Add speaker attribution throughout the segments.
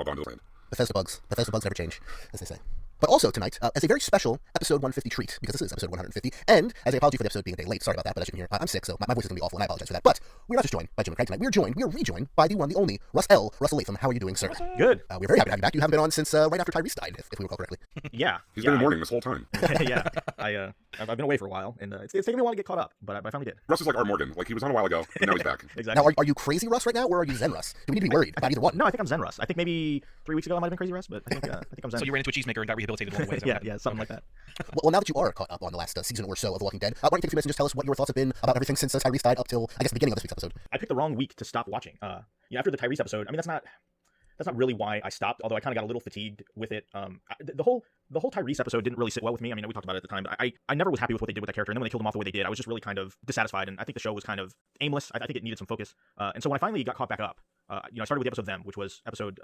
Speaker 1: all gone to the land.
Speaker 2: Bethesda bugs never change, as they say. But also tonight, as a very special episode 150 treat, because this is episode 150, and as an apology for the episode being a day late, sorry about that, but as you can hear, I'm sick, so my voice is going to be awful, and I apologize for that. But we're not just joined by Jim and Craig tonight, we are rejoined by the one, the only, Russell Latham. How are you doing, sir?
Speaker 3: Good.
Speaker 2: We're very happy to have you back. You haven't been on since right after Tyrese died, if we recall correctly.
Speaker 3: Yeah.
Speaker 1: He's been in mourning this whole time.
Speaker 3: Yeah. I've been away for a while, and it's taken me a while to get caught up, but I finally did.
Speaker 1: Russ is like Art Morgan. Like, he was on a while ago, but now he's back.
Speaker 3: Exactly.
Speaker 2: Now, are you crazy Russ right now, or are you Zen Russ? Do we need to be worried about either one?
Speaker 3: No, I think I'm Zen Russ. I think maybe 3 weeks ago I might have been crazy Russ, but I think I'm Zen.
Speaker 4: So you ran into a cheesemaker and got rehabilitated along the way.
Speaker 3: Yeah, something like that.
Speaker 2: Well, now that you are caught up on the last season or so of The Walking Dead, why don't you take a few minutes and just tell us what your thoughts have been about everything since Tyrese died up till, I guess, the beginning of this week's episode?
Speaker 3: I picked the wrong week to stop watching. After the Tyrese episode, I mean, that's not really why I stopped, although I kind of got a little fatigued with it. The whole Tyrese episode didn't really sit well with me. I mean, we talked about it at the time, but I never was happy with what they did with that character, and then when they killed him off the way they did, I was just really kind of dissatisfied, and I think the show was kind of aimless. I think it needed some focus. And so when I finally got caught back up, I started with the episode Them, which was episode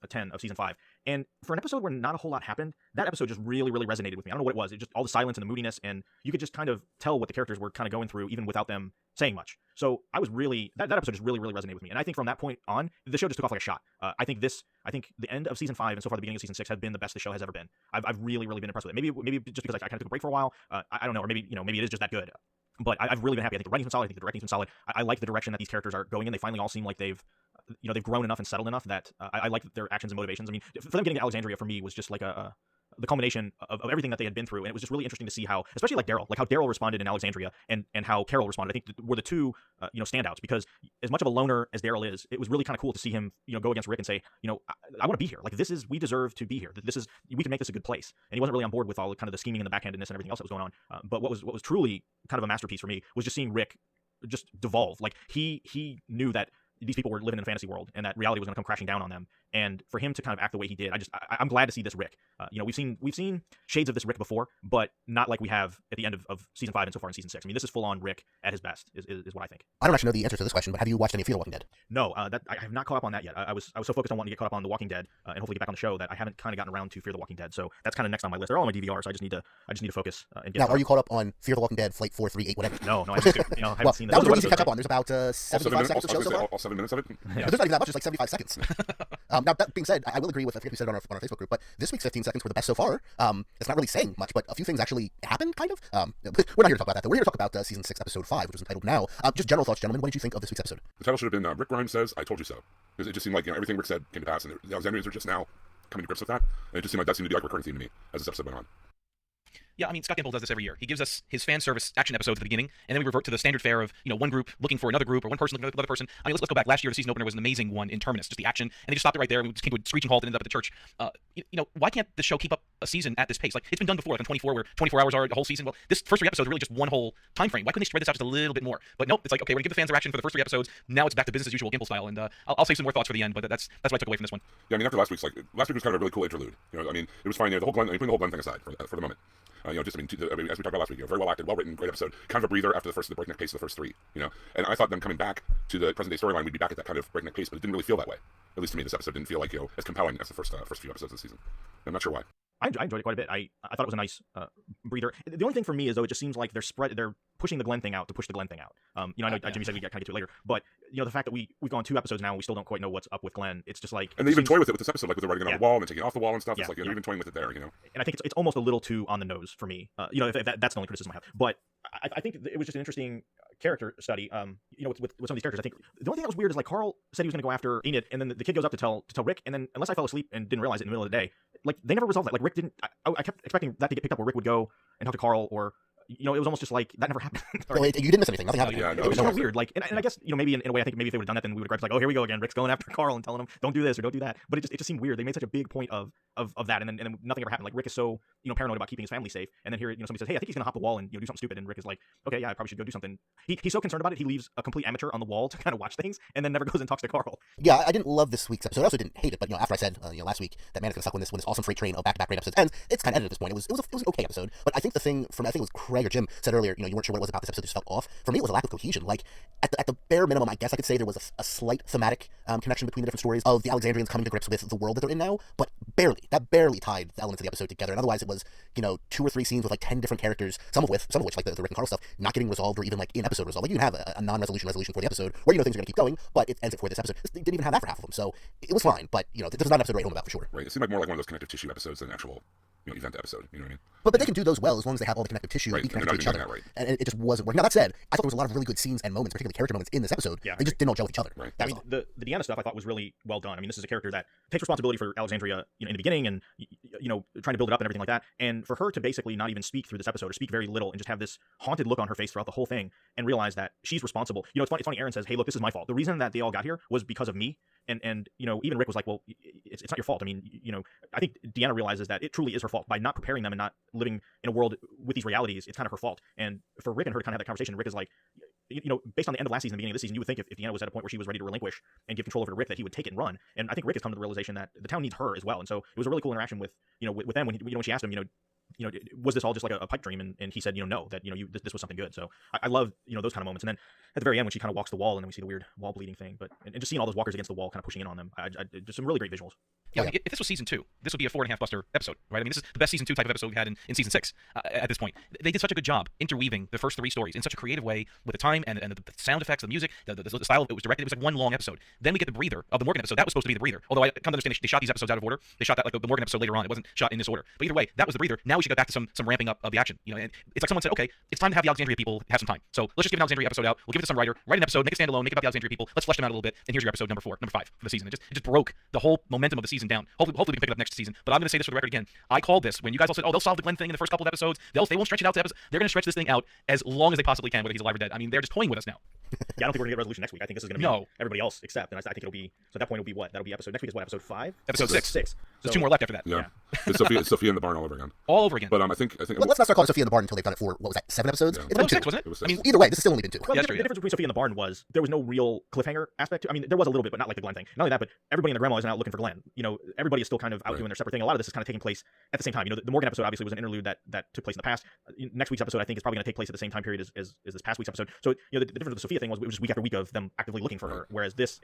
Speaker 3: 10 of season 5. And for an episode where not a whole lot happened, that episode just really, really resonated with me. I don't know what it was. It just all the silence and the moodiness, and you could just kind of tell what the characters were kind of going through, even without them saying much. So I was really, that episode just really, really resonated with me. And I think from that point on, the show just took off like a shot. I think the end of season 5 and so far the beginning of season 6 have been the best the show has ever been. I've really, really been impressed with it. Maybe just because I kind of took a break for a while. I don't know, or maybe it is just that good. But I've really been happy. I think the writing's been solid. I think the directing's been solid. I like the direction that these characters are going in. They finally all seem like they've grown enough and settled enough that I like their actions and motivations. I mean, for them getting to Alexandria for me was just like the culmination of everything that they had been through, and it was just really interesting to see how, especially like Daryl, how Daryl responded in Alexandria and how Carol responded. I think were the two standouts, because as much of a loner as Daryl is, it was really kind of cool to see him go against Rick and say, I want to be here. Like, we deserve to be here. We can make this a good place. And he wasn't really on board with all kind of the scheming and the backhandedness and everything else that was going on. But what was truly kind of a masterpiece for me was just seeing Rick just devolve. Like, he knew that these people were living in a fantasy world and that reality was going to come crashing down on them. And for him to kind of act the way he did, I'm glad to see this Rick. We've seen shades of this Rick before, but not like we have at the end of season 5 and so far in season 6. I mean, this is full on Rick at his best, is what I think.
Speaker 2: I don't actually know the answer to this question, but have you watched any of Fear the Walking Dead?
Speaker 3: No, I have not caught up on that yet. I was so focused on wanting to get caught up on The Walking Dead and hopefully get back on the show that I haven't kind of gotten around to Fear the Walking Dead. So that's kind of next on my list. They're all on my DVR, so I just need to focus and get.
Speaker 2: Now, are you caught up on Fear the Walking Dead, Flight 438, whatever?
Speaker 3: No, I haven't, I haven't
Speaker 2: well,
Speaker 3: seen
Speaker 2: that was really easy to catch up on. There's about 75 seconds of show so far.
Speaker 1: All 7 minutes of it?
Speaker 2: Yeah. There's not even that much, just like 75 seconds. Now, that being said, I will agree with, I forget who said it on our Facebook group, but this week's 15 seconds were the best so far. It's not really saying much, but a few things actually happened, kind of. We're not here to talk about that, though. We're here to talk about season 6, episode 5, which was entitled Now. Just general thoughts, gentlemen. What did you think of this week's episode?
Speaker 1: The title should have been Rick Grimes Says, I Told You So. Because it just seemed like everything Rick said came to pass, and the Alexandrians are just now coming to grips with that. And it just seemed like that seemed to be like a recurring theme to me as this episode went on.
Speaker 4: Yeah, I mean, Scott Gimple does this every year. He gives us his fan service action episodes at the beginning, and then we revert to the standard fare of, one group looking for another group, or one person looking for another person. I mean, let's go back. Last year, the season opener was an amazing one in Terminus, just the action, and they just stopped it right there, and we just came to a screeching halt and ended up at the church. Why can't the show keep up a season at this pace? Like, it's been done before, like on 24, where 24 hours are a whole season. Well, this first 3 episodes are really just one whole time frame. Why couldn't they spread this out just a little bit more? But nope, it's like, okay, we're going to give the fans their action for the first 3 episodes. Now it's back to business as usual, Gimple style, and I'll save some more thoughts for the end, but that's what I took away from this one.
Speaker 1: Yeah, I mean, after last week was kind of a really cool interlude. I mean, it was fine. The whole Glenn, putting the whole Glenn thing aside for the moment. As we talked about last week, very well acted, well written, great episode. Kind of a breather after the breakneck pace of the first 3. And I thought them coming back to the present day storyline, we'd be back at that kind of breakneck pace, but it didn't really feel that way. At least to me, this episode didn't feel like as compelling as the first few episodes of the season. I'm not sure why.
Speaker 3: I enjoyed it quite a bit. I thought it was a nice breather. The only thing for me is, though, it just seems like they're pushing the Glenn thing out to push the Glenn thing out. I know Jimmy said we got kind of get to it later, but the fact that we've gone 2 episodes now and we still don't quite know what's up with Glenn, it's just like.
Speaker 1: And they even toy with it with this episode, like with the writing on the wall and taking it off the wall and stuff.
Speaker 3: Yeah,
Speaker 1: it's like they're even toying with it there.
Speaker 3: And I think it's almost a little too on the nose for me. If that's the only criticism I have. But I think it was just an interesting character study. With some of these characters, I think the only thing that was weird is like Carl said he was going to go after Enid, and then the kid goes up to tell Rick, and then unless I fell asleep and didn't realize it in the middle of the day, like they never resolved that. Like Rick didn't. I kept expecting that to get picked up where Rick would go and talk to Carl, or it was almost just like that never happened.
Speaker 2: You didn't miss anything. Nothing happened.
Speaker 1: Yeah,
Speaker 3: it was so weird. Like, and I guess maybe in a way, I think maybe if they would have done that, then we would have griped like, oh, here we go again. Rick's going after Carl and telling him don't do this or don't do that. But it just seemed weird. They made such a big point of that, and then nothing ever happened. Like Rick is so paranoid about keeping his family safe, and then here somebody says, hey, I think he's gonna hop the wall and do something stupid, and Rick is like, okay, yeah, I probably should go do something. He's so concerned about it, he leaves a complete amateur on the wall to kind of watch things, and then never goes and talks to Carl.
Speaker 2: Yeah, I didn't love this week's episode. I also didn't hate it, but after I said last week that man is gonna suck when this awesome freight train of back-to-back great episodes ends, it's kind of ended at this point. It was an okay episode, but I think the thing I think it was Craig or Jim said earlier, you weren't sure what it was about this episode, just felt off. For me, it was a lack of cohesion. Like at the bare minimum, I guess I could say there was a slight thematic connection between the different stories of the Alexandrians coming to grips with the world that they're in now, but barely tied the elements of the episode together. And otherwise, it was 2 or 3 scenes with like 10 different characters, some of which like the Rick and Carl stuff, not getting resolved or even like in episode resolved. Like you can have a non-resolution for the episode where things are going to keep going, but it ends it for this episode. It didn't even have that for half of them, so it was fine. But this was not an episode to write home about for sure.
Speaker 1: Right. It seemed like more like one of those connective tissue episodes than an actual event episode. You know what I mean?
Speaker 2: But they can do those well as long as they have all the connective tissue
Speaker 1: Right.
Speaker 2: be
Speaker 1: And
Speaker 2: connected to each other.
Speaker 1: right.
Speaker 2: And it just wasn't working. Now that said, I thought there was a lot of really good scenes and moments, particularly character moments in this episode.
Speaker 3: Yeah,
Speaker 2: they just didn't all gel with each other.
Speaker 1: Right.
Speaker 3: I mean, the Deanna stuff I thought was really well done. I mean, this is a character that takes responsibility for Alexandria, in the beginning, and trying to build it up and everything like that. And for her to basically not even speak through this episode, or speak very little, and just have this haunted look on her face throughout the whole thing, and realize that she's responsible. It's funny. Aaron says, "Hey, look, this is my fault. The reason that they all got here was because of me." And even Rick was like, "Well, it's not your fault." I mean, I think Deanna realizes that it truly is her fault by not preparing them and not living in a world with these realities. It's kind of her fault. And for Rick and her to kind of have that conversation, Rick is like, based on the end of last season, the beginning of this season, you would think if Deanna was at a point where she was ready to relinquish and give control over to Rick, that he would take it and run. And I think Rick has come to the realization that the town needs her as well. And so it was a really cool interaction with them when she asked him, was this all just like a pipe dream? And he said, no, that this was something good. So I love those kind of moments. And then at the very end when she kind of walks the wall, and then we see the weird wall bleeding thing, and just seeing all those walkers against the wall, kind of pushing in on them, just some really great visuals.
Speaker 4: Yeah, if this was season 2, this would be a 4.5 Buster episode, right? I mean, this is the best season 2 type of episode we had in season 6 at this point. They did such a good job interweaving the first 3 stories in such a creative way with the time and the sound effects, the music, the style it was directed. It was like one long episode. Then we get the breather of the Morgan episode. That was supposed to be the breather. Although I come to understand they shot these episodes out of order. They shot that like the Morgan episode later on. It wasn't shot in this order. But either way, that was the breather. Now we should go back to some ramping up of the action. And it's like someone said, okay, it's time to have the Alexandria people have some time. So let's just give an Alexandria episode out. We'll give it to some writer, write an episode, make a standalone, make it about the Alexandria people. Let's flesh them out a little bit. And here's your episode number 5 for the season. It just broke the whole momentum of the season down. Hopefully we can pick it up next season. But I'm going to say this for the record again. I called this when you guys all said, oh, they'll solve the Glenn thing in the first couple of episodes. They won't stretch it out to episodes. They're going to stretch this thing out as long as they possibly can, whether he's alive or dead. I mean, they're just toying with us now.
Speaker 3: Yeah, I don't think we're gonna get a resolution next week. I think this is gonna be everybody else except, and I think it'll be. So at that point, it'll be what? That'll be episode next week is what, episode 5?
Speaker 4: Episode 6.
Speaker 3: 6.
Speaker 4: There's 2 more left after that.
Speaker 1: Yeah. It's Sophia in the barn all over again.
Speaker 4: All over again.
Speaker 1: But I think.
Speaker 2: Well, let's not start calling Sophia in the barn until they've done it for 7 episodes.
Speaker 1: Yeah.
Speaker 2: It's been 2.
Speaker 4: 6, wasn't it?
Speaker 1: It was
Speaker 4: I mean,
Speaker 2: Either way, this has still only been 2.
Speaker 3: Well,
Speaker 4: Yeah,
Speaker 3: the difference between Sophia and the barn was there was no real cliffhanger aspect to. I mean, there was a little bit, but not like the Glenn thing. Not only that, but everybody and the grandma isn't out looking for Glenn. Everybody is still kind of out doing their separate thing. A lot of this is kind of taking place at the same time. The Morgan episode obviously was an interlude that took place in the past. Next week's episode, I think, is probably going to take place at the same time period as this past week's episode. So the difference with the Sophia thing was it was just week after week of them actively looking for her, whereas this.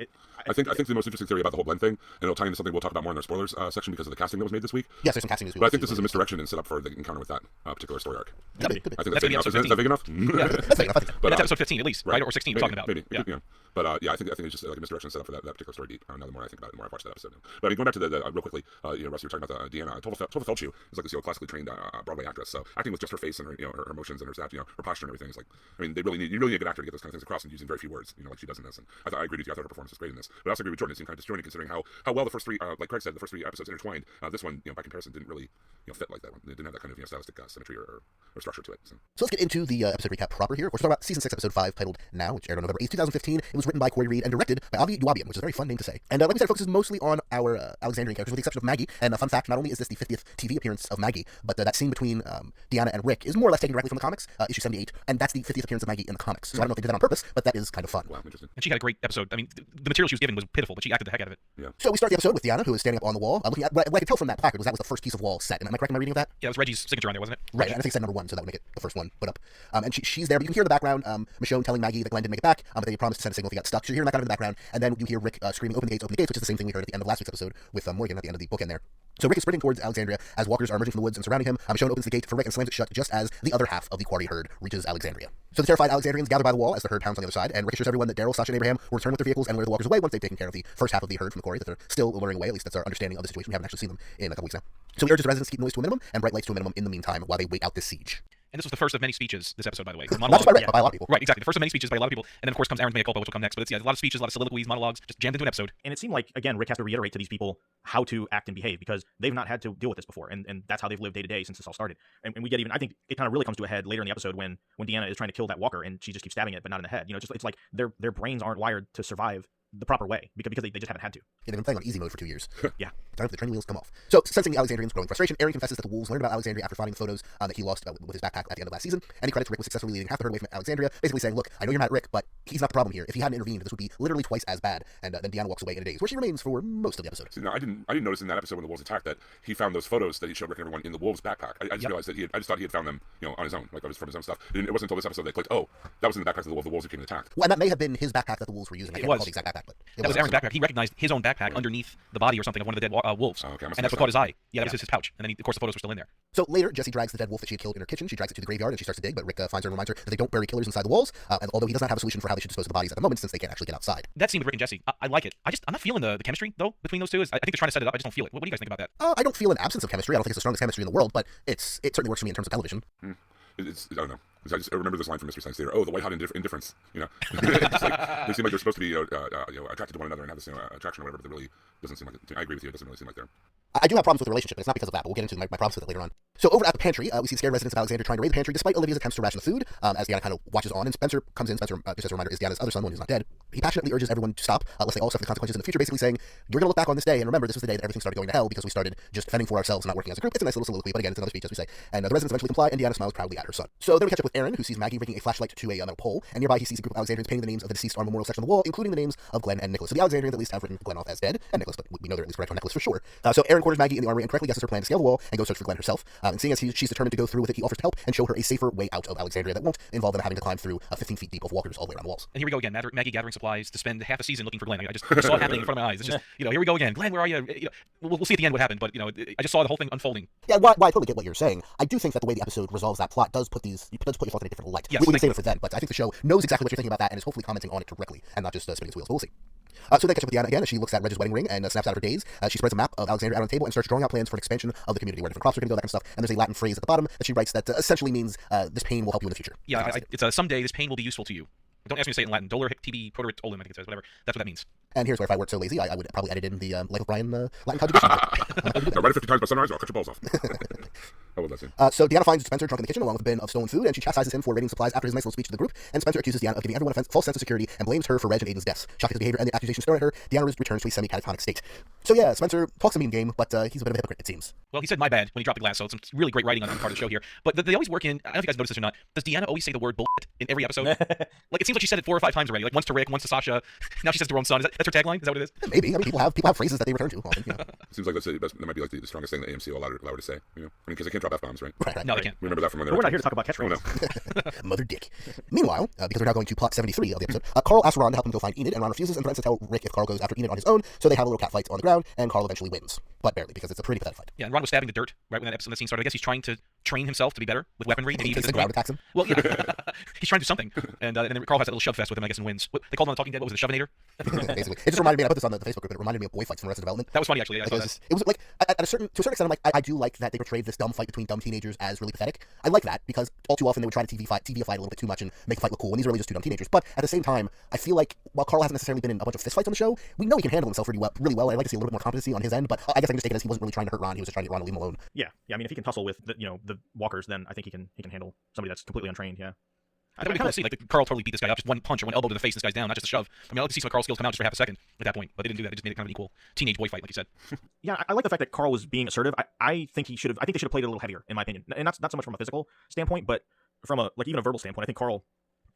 Speaker 1: I think the most interesting theory about the whole Glenn thing, and it'll tie into something we'll talk about more in our spoilers section because of the casting that was made this week.
Speaker 2: Yes, there's some casting news.
Speaker 1: But I think this is a misdirection and set up for the encounter with that particular story arc.
Speaker 2: Could be.
Speaker 1: I think
Speaker 4: That's
Speaker 1: that's big enough.
Speaker 4: episode
Speaker 1: Is that big enough?
Speaker 2: That's big enough, I think.
Speaker 1: But,
Speaker 4: that's episode 15 at least, right? Or 16 we're talking about.
Speaker 1: Maybe.
Speaker 4: Yeah.
Speaker 1: But I think it's just like a misdirection set up for that particular story beat. Now the more I think about it, the more I've watched that episode. But I mean, going back to the real quickly, Russ, you were talking about Deanna. Tova Felciu is like this classically trained Broadway actress. So acting with just her face and her her emotions and her posture and everything is like, I mean, you really need a good actor to get those kind of things across and using very few words, like she does in this. And I agree with you. I thought her performance was great in this. But I also agree with Jordan. It seemed kind of disjointed considering how well the first 3, like Craig said, the first 3 episodes intertwined. This one, by comparison, didn't really fit like that one. It didn't have that kind of stylistic symmetry or structure to it. So
Speaker 2: let's get into the episode recap proper here. We're talking about season 6, episode 5, titled Now, which aired on November 8th, 2015. It was written by Corey Reed and directed by Avi Duabian, which is a very fun name to say. And like we said, it focuses mostly on our Alexandrian characters, with the exception of Maggie. And a fun fact, not only is this the 50th TV appearance of Maggie, but that scene between Deanna and Rick is more or less taken directly from the comics, issue 78, and that's the 50th appearance of Maggie in the comics. So I don't know if they did that on purpose, but that is kind of fun.
Speaker 1: wow, interesting.
Speaker 4: And she had a great episode. I mean, the material she was given was pitiful, but she acted the heck out of it.
Speaker 1: Yeah.
Speaker 2: So we start the episode with Deanna, who is standing up on the wall, looking at what I could tell from that placard was that was the first piece of wall set. Am I correct in my reading of that?
Speaker 4: Yeah, it was Reggie's signature on there, wasn't it?
Speaker 2: Right, and I think it said number 1, so that would make it the first one put up. And she's there, but you can hear in the background Michonne telling Maggie that Glenn didn't make it back, but they promised to send a signal if he got stuck. So you're hearing that kind of in the background, and then you hear Rick screaming, open the gates, which is the same thing we heard at the end of last week's episode with Morgan at the end of the bookend there. So Rick is sprinting towards Alexandria as walkers are emerging from the woods and surrounding him. Michonne opens the gate for Rick and slams it shut just as the other half of the quarry herd reaches Alexandria. So the terrified Alexandrians gather by the wall as the herd pounds on the other side, and Rick assures everyone that Daryl, Sasha, and Abraham will return with their vehicles and lure the walkers away once they've taken care of the first half of the herd from the quarry that they're still luring away. At least that's our understanding of the situation. We haven't actually seen them in a couple weeks now. So he urges residents to keep noise to a minimum and bright lights to a minimum in the meantime while they wait out this siege.
Speaker 4: And this was the first of many speeches this episode, by the way.
Speaker 2: Not just by Rick, but by a lot of people.
Speaker 4: Right, exactly. The first of many speeches by a lot of people. And then, of course, comes Aaron's mea culpa, which will come next. But it's a lot of speeches, a lot of soliloquies, monologues, just jammed into an episode.
Speaker 3: And it seemed like, again, Rick has to reiterate to these people how to act and behave because they've not had to deal with this before. And that's how they've lived day to day since this all started. And we get even, I think it kind of really comes to a head later in the episode when Deanna is trying to kill that walker and she just keeps stabbing it, but not in the head. It's like their brains aren't wired to survive the proper way because they just haven't had to.
Speaker 2: Yeah, they've been playing on easy mode for 2 years.
Speaker 3: Yeah.
Speaker 2: Time for the training wheels to come off. So, sensing the Alexandrians' growing frustration, Aaron confesses that the wolves learned about Alexandria after finding photos that he lost with his backpack at the end of last season, and he credits Rick with successfully leading half the herd away from Alexandria, basically saying, look, I know you're mad at Rick, but he's not the problem here. If he hadn't intervened, this would be literally twice as bad. And then Deanna walks away in a daze, where she remains for most of the episode.
Speaker 1: See, no, I didn't notice in that episode when the wolves attacked that he found those photos that he showed Rick and everyone in the wolves' backpack. I just realized that I just thought he had found them, on his own, like from his own stuff. It wasn't until this episode they clicked, oh, that was in the backpack of the wolves who came and attacked.
Speaker 2: Well, and that may have been his backpack that the wolves were using. I can't recall the exact backpack, but
Speaker 4: that was Aaron's backpack. He recognized his own backpack underneath the body or something of one of the dead wolves,
Speaker 1: Oh, okay, I must
Speaker 4: and that's
Speaker 1: have
Speaker 4: what
Speaker 1: missed
Speaker 4: caught his eye. Yeah, that was his pouch, and then of course the photos were still in there.
Speaker 2: So later, Jesse drags the dead wolf that she had killed in her kitchen. She drags it to the graveyard and she starts to dig, but Rick finds her and reminds her that they don't bury killers inside the walls. And although he does not have a solution for how they should dispose of the bodies at the moment, since they can't actually get outside.
Speaker 4: That scene with Rick and Jesse, I like it. I'm not feeling the chemistry though between those two. I think they're trying to set it up. I just don't feel it. What do you guys think about that?
Speaker 2: I don't feel an absence of chemistry. I don't think it's the strongest chemistry in the world, but it certainly works for me in terms of television.
Speaker 1: I don't know. I remember this line from Mystery Science Theater. Oh, the white hot indifference. It's like, they seem like they're supposed to be attracted to one another and have this attraction or whatever, but it really doesn't seem like it. I agree with you. It doesn't really seem like they're.
Speaker 2: I do have problems with the relationship, but it's not because of that, but we'll get into my problems with it later on. So over at the pantry, we see the scared residents of Alexandria trying to raid the pantry despite Olivia's attempts to ration the food, as Deanna kind of watches on, and Spencer comes in. Spencer, just as a reminder, is Deanna's other son when he's not dead. He passionately urges everyone to stop, lest they all suffer the consequences in the future, basically saying, you're going to look back on this day and remember this was the day that everything started going to hell because we started just fending for ourselves and not working as a group. It's a nice little soliloquy, but again, it's another speech, as we say. And the residents eventually comply, and Deanna smiles proudly at her son. So then we catch up with Aaron, who sees Maggie rigging a flashlight to a metal pole, and nearby he sees a group of Alexandrians painting the names of the deceased on a memorial section on the wall, including the names of Glenn and Nicholas. So the Alexandrians at least have written Glenn off as dead, and Nicholas, but we know they're at least correct on Nicholas for sure. So Aaron corners Maggie in the armory and correctly guesses her plan to scale the wall and go search for Glenn herself. And seeing as she's determined to go through with it, he offers to help and show her a safer way out of Alexandria that won't involve them having to climb through 15 feet deep of walkers all the way around the walls.
Speaker 4: And here we go again. Maggie gathering supplies to spend half a season looking for Glenn. I just saw it happening in front of my eyes. It's just, here we go again. Glenn, where are you? We'll see at the end what happened, but I just saw the whole thing unfolding.
Speaker 2: Yeah, I totally get what you're saying. I do think that the way the episode resolves that plot does put your thoughts in a different light.
Speaker 4: Yes,
Speaker 2: we can save it for then, but I think the show knows exactly what you're thinking about that and is hopefully commenting on it directly and not just spinning its wheels. But we'll see. So they catch up with Deanna again as she looks at Reg's wedding ring and snaps out of her daze. She spreads a map of Alexandria out on the table and starts drawing out plans for an expansion of the community where different crops are going to go, that kind of stuff. And there's a Latin phrase at the bottom that she writes that essentially means this pain will help you in the future.
Speaker 4: Yeah, it's someday this pain will be useful to you. Don't ask me to say it in Latin. Dolor hic tibi proterit olum, I think it says. Whatever. That's what that means.
Speaker 2: And here's where if I weren't so lazy, I would probably edit in the Life of Brian Latin conjugation.
Speaker 1: Write it 50 times by sunrise, or I'll cut your balls off. How was that scene?
Speaker 2: So Deanna finds Spencer drunk in the kitchen along with a bin of stolen food, and she chastises him for raiding supplies after his nice little speech to the group. And Spencer accuses Deanna of giving everyone a false sense of security and blames her for Reg and Aiden's deaths. Shocked at his behavior and the accusations thrown at her, Deanna returns to a semi-catatonic state. So yeah, Spencer talks a mean game, but he's a bit of a hypocrite, it seems.
Speaker 4: Well, he said my bad when he dropped the glass, so it's some really great writing on part of the show here. But they always work in, I don't know if you guys noticed this or not, does Deanna always say the word bullshit in every episode? Like, it seems like she said it 4 or 5 times already. Like, once to Rick, once to Sasha. Now she says to her own son. That's her tagline? Is that what it is?
Speaker 2: Yeah, maybe. I mean, people have phrases that they return to often,
Speaker 1: It seems like that might be like the strongest thing that AMC will allow her to say. I mean, because they can't drop F-bombs, right?
Speaker 2: Right.
Speaker 4: No, they can't.
Speaker 1: Remember that from when they
Speaker 3: But
Speaker 1: were
Speaker 3: we're not here to talk about catchphrases.
Speaker 1: Oh, no.
Speaker 2: Mother dick. Meanwhile, because we're now going to plot 73 of the episode, Carl asks Ron to help him go find Enid, and Ron refuses and threatens to tell Rick if Carl goes after Enid on his own, so they have a little cat fight on the ground, and Carl eventually wins. But barely, because it's a pretty pathetic fight.
Speaker 4: Yeah, and Ron was stabbing the dirt right when that scene started. I guess he's trying to train himself to be better with weaponry. Maybe even
Speaker 2: The ground attacks him.
Speaker 4: Well, yeah. He's trying to do something. And then Carl has that little shove fest with him, I guess, and wins. They called him on the Talking Dead. What was it, the Shovinator?
Speaker 2: Basically. It just reminded me, I put this on the Facebook group, but it reminded me of boy fights from Arrested Development.
Speaker 4: That was funny, actually. Yeah, I saw that.
Speaker 2: It was like, to a certain extent, I'm like, I do like that they portrayed this dumb fight between dumb teenagers as really pathetic. I like that, because all too often they would try to TVify it a little bit too much and make the fight look cool, and these are really just two dumb teenagers. But at the same time, I feel like, while Carl hasn't necessarily been in a bunch of fist fights on the show, we know he can handle himself really well. I'd like to see a little bit more competency on his end, but I guess I can just take it as he wasn't really trying to hurt Ron, he was just trying to get Ron to leave him alone.
Speaker 3: Yeah. I mean, if he can tussle with the walkers, then I think he can handle somebody that's completely untrained. Yeah.
Speaker 4: I don't really see like Carl totally beat this guy up, just one punch or one elbow to the face, this guy's down, not just a shove. I mean, I'd like to see some of Carl's skills come out just for half a second at that point, but they didn't do that. They just made it kind of an equal teenage boy fight, like you said.
Speaker 3: Yeah, I like the fact that Carl was being assertive. I think they should have played it a little heavier, in my opinion, and not so much from a physical standpoint, but from even a verbal standpoint. I think Carl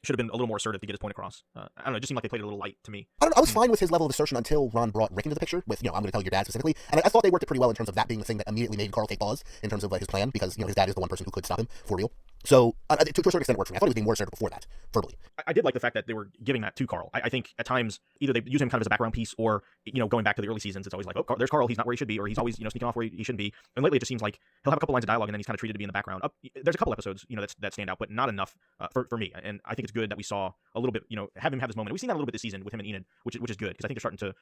Speaker 3: should have been a little more assertive to get his point across. I don't know, it just seemed like they played it a little light to me.
Speaker 2: I was fine with his level of assertion until Ron brought Rick into the picture with, I'm going to tell your dad specifically. And I thought they worked it pretty well in terms of that being the thing that immediately made Carl take pause in terms of his plan, because, his dad is the one person who could stop him for real. So, to a certain extent, it worked for me. I thought he was being more assertive before that, verbally.
Speaker 3: I did like the fact that they were giving that to Carl. I think at times, either they use him kind of as a background piece, or, going back to the early seasons, it's always like, oh, there's Carl, he's not where he should be, or he's always, sneaking off where he shouldn't be. And lately it just seems like he'll have a couple lines of dialogue and then he's kind of treated to be in the background. There's a couple episodes, that stand out, but not enough for me. And I think it's good that we saw a little bit, have him have this moment. We've seen that a little bit this season with him and Enid, which is good, because I think they're starting to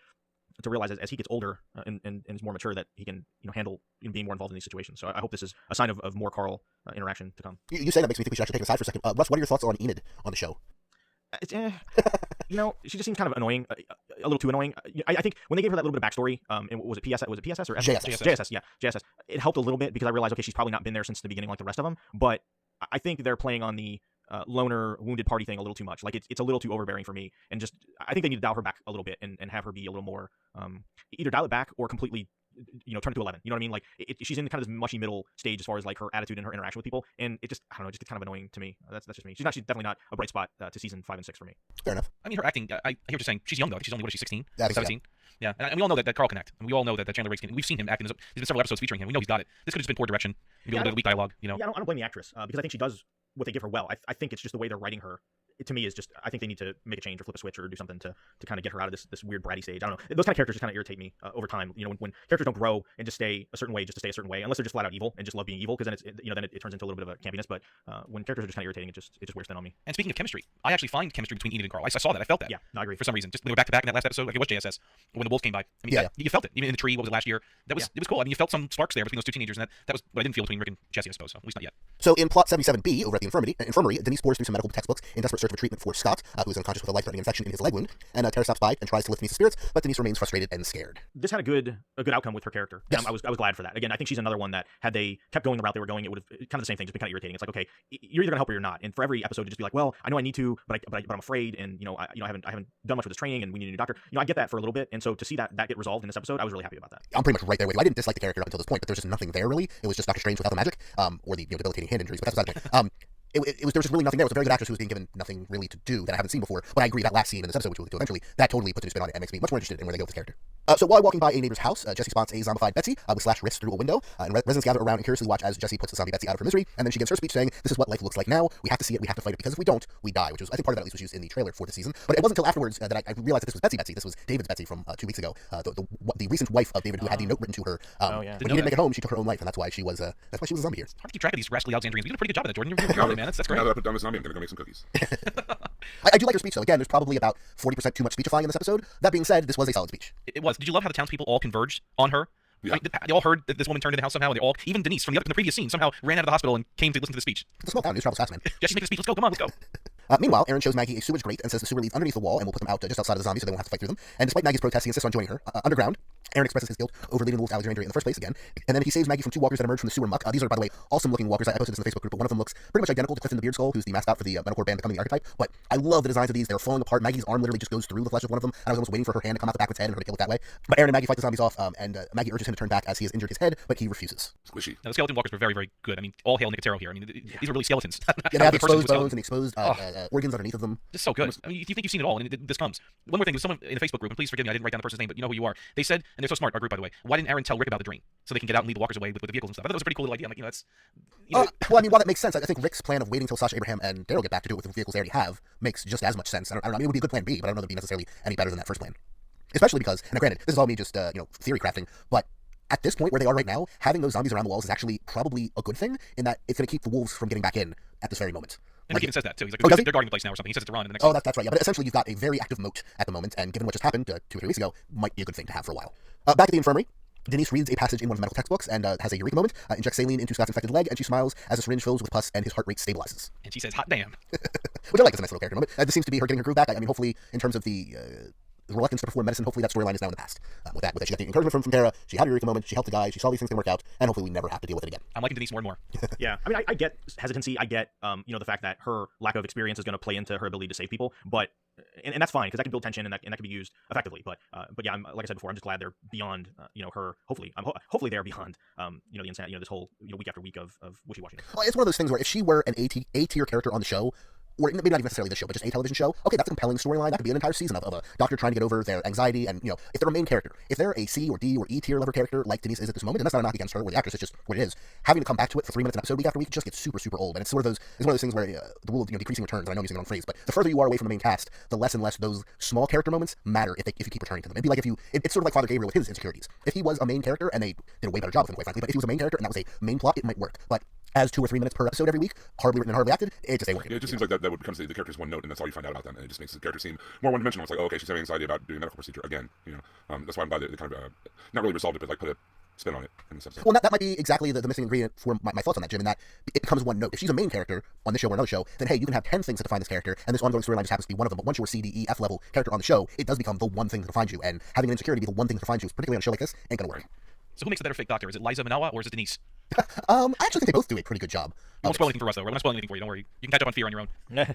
Speaker 3: realize as he gets older and is more mature that he can handle being more involved in these situations. So I hope this is a sign of more Carl interaction to come.
Speaker 2: You say that makes me think we should actually take a side for a second. Russ, what are your thoughts on Enid on the show?
Speaker 3: She just seems kind of annoying, a little too annoying. I think when they gave her that little bit of backstory, was it PSS or JSS? Yeah, JSS. It helped a little bit because I realized, okay, she's probably not been there since the beginning like the rest of them, but I think they're playing on the loner wounded party thing a little too much. Like it's a little too overbearing for me, and just I think they need to dial her back a little bit and have her be a little more either dial it back or completely turn it to 11. You know what I mean? Like she's in kind of this mushy middle stage as far as like her attitude and her interaction with people, and it just, I don't know, just kind of annoying to me. That's just me. She's definitely not a bright spot to season 5 and 6 for me.
Speaker 2: Fair enough.
Speaker 4: I mean, her acting, I hear what you're saying. She's young though. She's only, she's 16,
Speaker 2: I think so,
Speaker 4: 17. Yeah, and we all know that Carl can act, and we all know that Chandler Riggs can. We've seen him act. There's been several episodes featuring him. We know he's got it. This could have just been poor direction, maybe a little bit of weak dialogue.
Speaker 3: Yeah, I don't blame the actress because I think she does what they give her well. I think it's just the way they're writing her. it to me is just, I think they need to make a change or flip a switch or do something to kind of get her out of this weird bratty stage. I don't know. Those kind of characters just kind of irritate me over time. You know, when characters don't grow and just stay a certain way just to stay a certain way, unless they're just flat out evil and just love being evil, because then then it turns into a little bit of a campiness. But when characters are just kind of irritating, it just wears thin on me.
Speaker 4: And speaking of chemistry, I actually find chemistry between Enid and Carl. I saw that. I felt that.
Speaker 3: Yeah, no, I agree.
Speaker 4: For some reason, just when they were back to back in that last episode, like it was JSS when the wolves came by. I mean, you felt it. Even in the tree, what was it last year? It was cool. I mean, you felt some sparks there between those two teenagers, and that was what I didn't feel between Rick and Jesse, I suppose. So at least not yet.
Speaker 2: So in plot 77B, over at the infirmary, Denise pours through some medical textbooks in desperate search of a treatment for Scott, who is unconscious with a life-threatening infection in his leg wound. And Tara stops by and tries to lift Denise's spirits, but Denise remains frustrated and scared.
Speaker 3: This had a good outcome with her character.
Speaker 2: Yes.
Speaker 3: I was glad for that. Again, I think she's another one that had they kept going the route they were going, it would have kind of the same thing, just been kind of irritating. It's like, okay, you're either gonna help or you're not. And for every episode to just be like, well, I know I need to, but I'm afraid, and I haven't done much with this training, and we need a new doctor. I get that for a little bit, and so to see that get resolved in this episode, I was really happy about that.
Speaker 2: I'm pretty much right there with you. I didn't dislike the character up until this point, but there's just nothing there really. It was just Doctor Strange without the magic, or the debilitating hand injuries. But that's beside the point. There was just really nothing there. It was a very good actress who was being given nothing really to do that I haven't seen before. But I agree, that last scene in this episode, which we'll get to eventually, that totally puts a new spin on it and makes me much more interested in where they go with the character. So while walking by a neighbor's house, Jesse spots a zombified Betsy with slashed wrists through a window, and residents gather around and curiously watch as Jesse puts the zombie Betsy out of her misery, and then she gives her speech saying, "This is what life looks like now. We have to see it. We have to fight it, because if we don't, we die." Which was, I think, part of that at least was used in the trailer for the season. But it wasn't until afterwards that I realized that this was Betsy. This was David's Betsy from 2 weeks ago, the recent wife of David, who had the note written to her. When he didn't make it home, she took her own life, and that's why she was a zombie here.
Speaker 4: Hard to keep track of these rascally Alexandrians. You did a pretty good job of that, Jordan. You're on it, man. That's great.
Speaker 1: Now that I put down the zombie, I'm gonna go make some cookies.
Speaker 2: I do like her speech, though. Again, there's probably about 40% too much speechifying in this episode. That being said, this was a solid speech.
Speaker 4: It was. Did you love how the townspeople all converged on her?
Speaker 1: Yeah.
Speaker 4: They all heard that this woman turned into the house somehow, and they all, even Denise from the previous scene, somehow ran out of the hospital and came to listen to the speech.
Speaker 2: It's a small town. News travels fast, man.
Speaker 4: Jesse's making a speech. Let's go. Come on, let's go.
Speaker 2: Meanwhile, Aaron shows Maggie a sewage grate and says the sewer leads underneath the wall and will put them out just outside of the zombies so they won't have to fight through them. And despite Maggie's protest, he insists on joining her. Underground, Aaron expresses his guilt over leading the wolf to Alexandria in the first place again. And then he saves Maggie from 2 walkers that emerge from the sewer muck. These are, by the way, awesome-looking walkers. I posted this in the Facebook group, but one of them looks pretty much identical to Clifton the Beard Skull, who's the mascot for the metalcore band Becoming the Archetype. But I love the designs of these. They're falling apart. Maggie's arm literally just goes through the flesh of one of them. And I was almost waiting for her hand to come out the back of its head and her to kill it that way. But Aaron and Maggie fight the zombies off, and Maggie urges him to turn back as he has injured his head, but he refuses.
Speaker 1: Squishy.
Speaker 4: Now, the skeleton walkers were very, very good. I mean, all hail Nicotero here. I mean, these are really skeletons.
Speaker 2: Yeah, they have exposed bones and exposed organs underneath of them.
Speaker 4: Just so good. I mean, you think you've seen it all, and this comes. One more thing, there's someone in the Facebook group, and please forgive me, I didn't write down the person's name, but you know who you are. They said, and they're so smart, our group, by the way, why didn't Aaron tell Rick about the dream? So they can get out and lead the walkers away with the vehicles and stuff. I thought that was a pretty cool little idea. I'm like, that's...
Speaker 2: Well, I mean, while that makes sense, I think Rick's plan of waiting until Sasha Abraham and Daryl get back to do it with the vehicles they already have makes just as much sense. I don't know. I mean, it would be a good plan B, but I don't know that it'd be necessarily any better than that first plan. Especially because, and granted, this is all me just, theory crafting, but at this point where they are right now, having those zombies around the walls is actually probably a good thing in that it's going to keep the wolves from getting back in at this very moment.
Speaker 4: And Rick even says that, too. He's like, they're guarding the place now or something. He says it to Ron in the next
Speaker 2: that's right, yeah. But essentially, you've got a very active moat at the moment, and given what just happened 2 or 3 weeks ago, might be a good thing to have for a while. Back at the infirmary, Denise reads a passage in one of the medical textbooks and has a eureka moment, injects saline into Scott's infected leg, and she smiles as the syringe fills with pus and his heart rate stabilizes.
Speaker 4: And she says, hot damn.
Speaker 2: Which I like as a nice little character moment. This seems to be her getting her groove back. I mean, hopefully, in terms of the reluctance to perform medicine, hopefully that storyline is now in the past. With that, she got the encouragement from Tara, she had a eureka moment, she helped the guy, she saw these things work out, and hopefully we never have to deal with it again.
Speaker 4: I'm liking Denise more and more.
Speaker 3: Yeah, I mean, I get hesitancy. I get, the fact that her lack of experience is going to play into her ability to save people, but and that's fine because that can build tension and that can be used effectively. But yeah, like I said before, I'm just glad they're beyond, her. Hopefully they're beyond, the insanity, this whole week after week of wishy-washy.
Speaker 2: Well, it's one of those things where if she were an A-tier character on the show, or maybe not even necessarily the show, but just a television show, okay, that's a compelling storyline. That could be an entire season of a doctor trying to get over their anxiety, and, if they're a main character, if they're a C or D or E tier level character like Denise is at this moment, and that's not a knock against her or the actress, it's just what it is, having to come back to it for 3 minutes an episode week after week just gets super, super old, and it's one of those things where the rule of decreasing returns, I know I'm using the wrong phrase, but the further you are away from the main cast, the less and less those small character moments matter if you keep returning to them. It'd be like it's sort of like Father Gabriel with his insecurities. If he was a main character, and they did a way better job with him, quite frankly, but if he was a main character and that was a main plot, it might work. But as 2 or 3 minutes per episode every week, horribly written and horribly acted, it just ain't working.
Speaker 1: Yeah, it just seems like that becomes the character's one note, and that's all you find out about them. And it just makes the character seem more one-dimensional. It's like, oh, okay, she's having anxiety about doing a medical procedure again. That's why I'm glad they kind of not really resolved it, but like put a spin on it in this episode.
Speaker 2: Well, that might be exactly the missing ingredient for my thoughts on that, Jim, in that it becomes one note. If she's a main character on this show or another show, then hey, you can have 10 things that define this character, and this ongoing storyline just happens to be one of them. But once you're a C, D, E, F level character on the show, it does become the one thing that defines you, and having an insecurity be the one thing that defines you, particularly on a show like this, ain't gonna work.
Speaker 4: So who makes the better fake doctor? Is it Liza Manawa or is it Denise?
Speaker 2: I actually think they both do a pretty good job.
Speaker 4: You won't spoil anything for us, though. We're not spoiling anything for you. Don't worry. You can catch up on Fear on your own.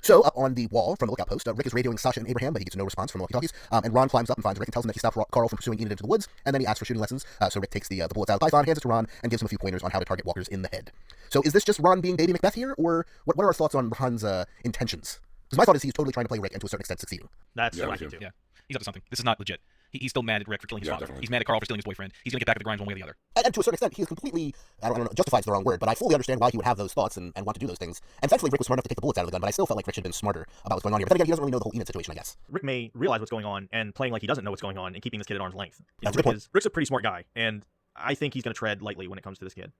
Speaker 2: So, up on the wall from the lookout post, Rick is radioing Sasha and Abraham, but he gets no response from the walkie-talkies. And Ron climbs up and finds Rick and tells him that he stopped Carl from pursuing Enid into the woods, and then he asks for shooting lessons. So Rick takes the bullets out of the python, hands it to Ron, and gives him a few pointers on how to target walkers in the head. So is this just Ron being baby Macbeth here, or what are our thoughts on Ron's intentions? Because my thought is he's totally trying to play Rick and to a certain extent succeeding.
Speaker 3: That's what I think too.
Speaker 4: Yeah, he's up to something. This is not legit. he's still mad at Rick for killing his
Speaker 1: Yeah,
Speaker 4: father.
Speaker 1: definitely.
Speaker 4: He's mad at Carl for stealing his boyfriend. He's gonna get back at the Grimes one way or the other.
Speaker 2: And to a certain extent, he is completely, I don't know, justified's the wrong word, but I fully understand why he would have those thoughts and want to do those things. And thankfully, Rick was smart enough to take the bullets out of the gun, but I still felt like Rick should have been smarter about what's going on here. But then again, he doesn't really know the whole Enid situation, I guess.
Speaker 3: Rick may realize what's going on and playing like he doesn't know what's going on and keeping this kid at arm's length.
Speaker 2: That's a good point.
Speaker 3: Rick's a pretty smart guy, and I think he's going to tread lightly when it comes to this kid.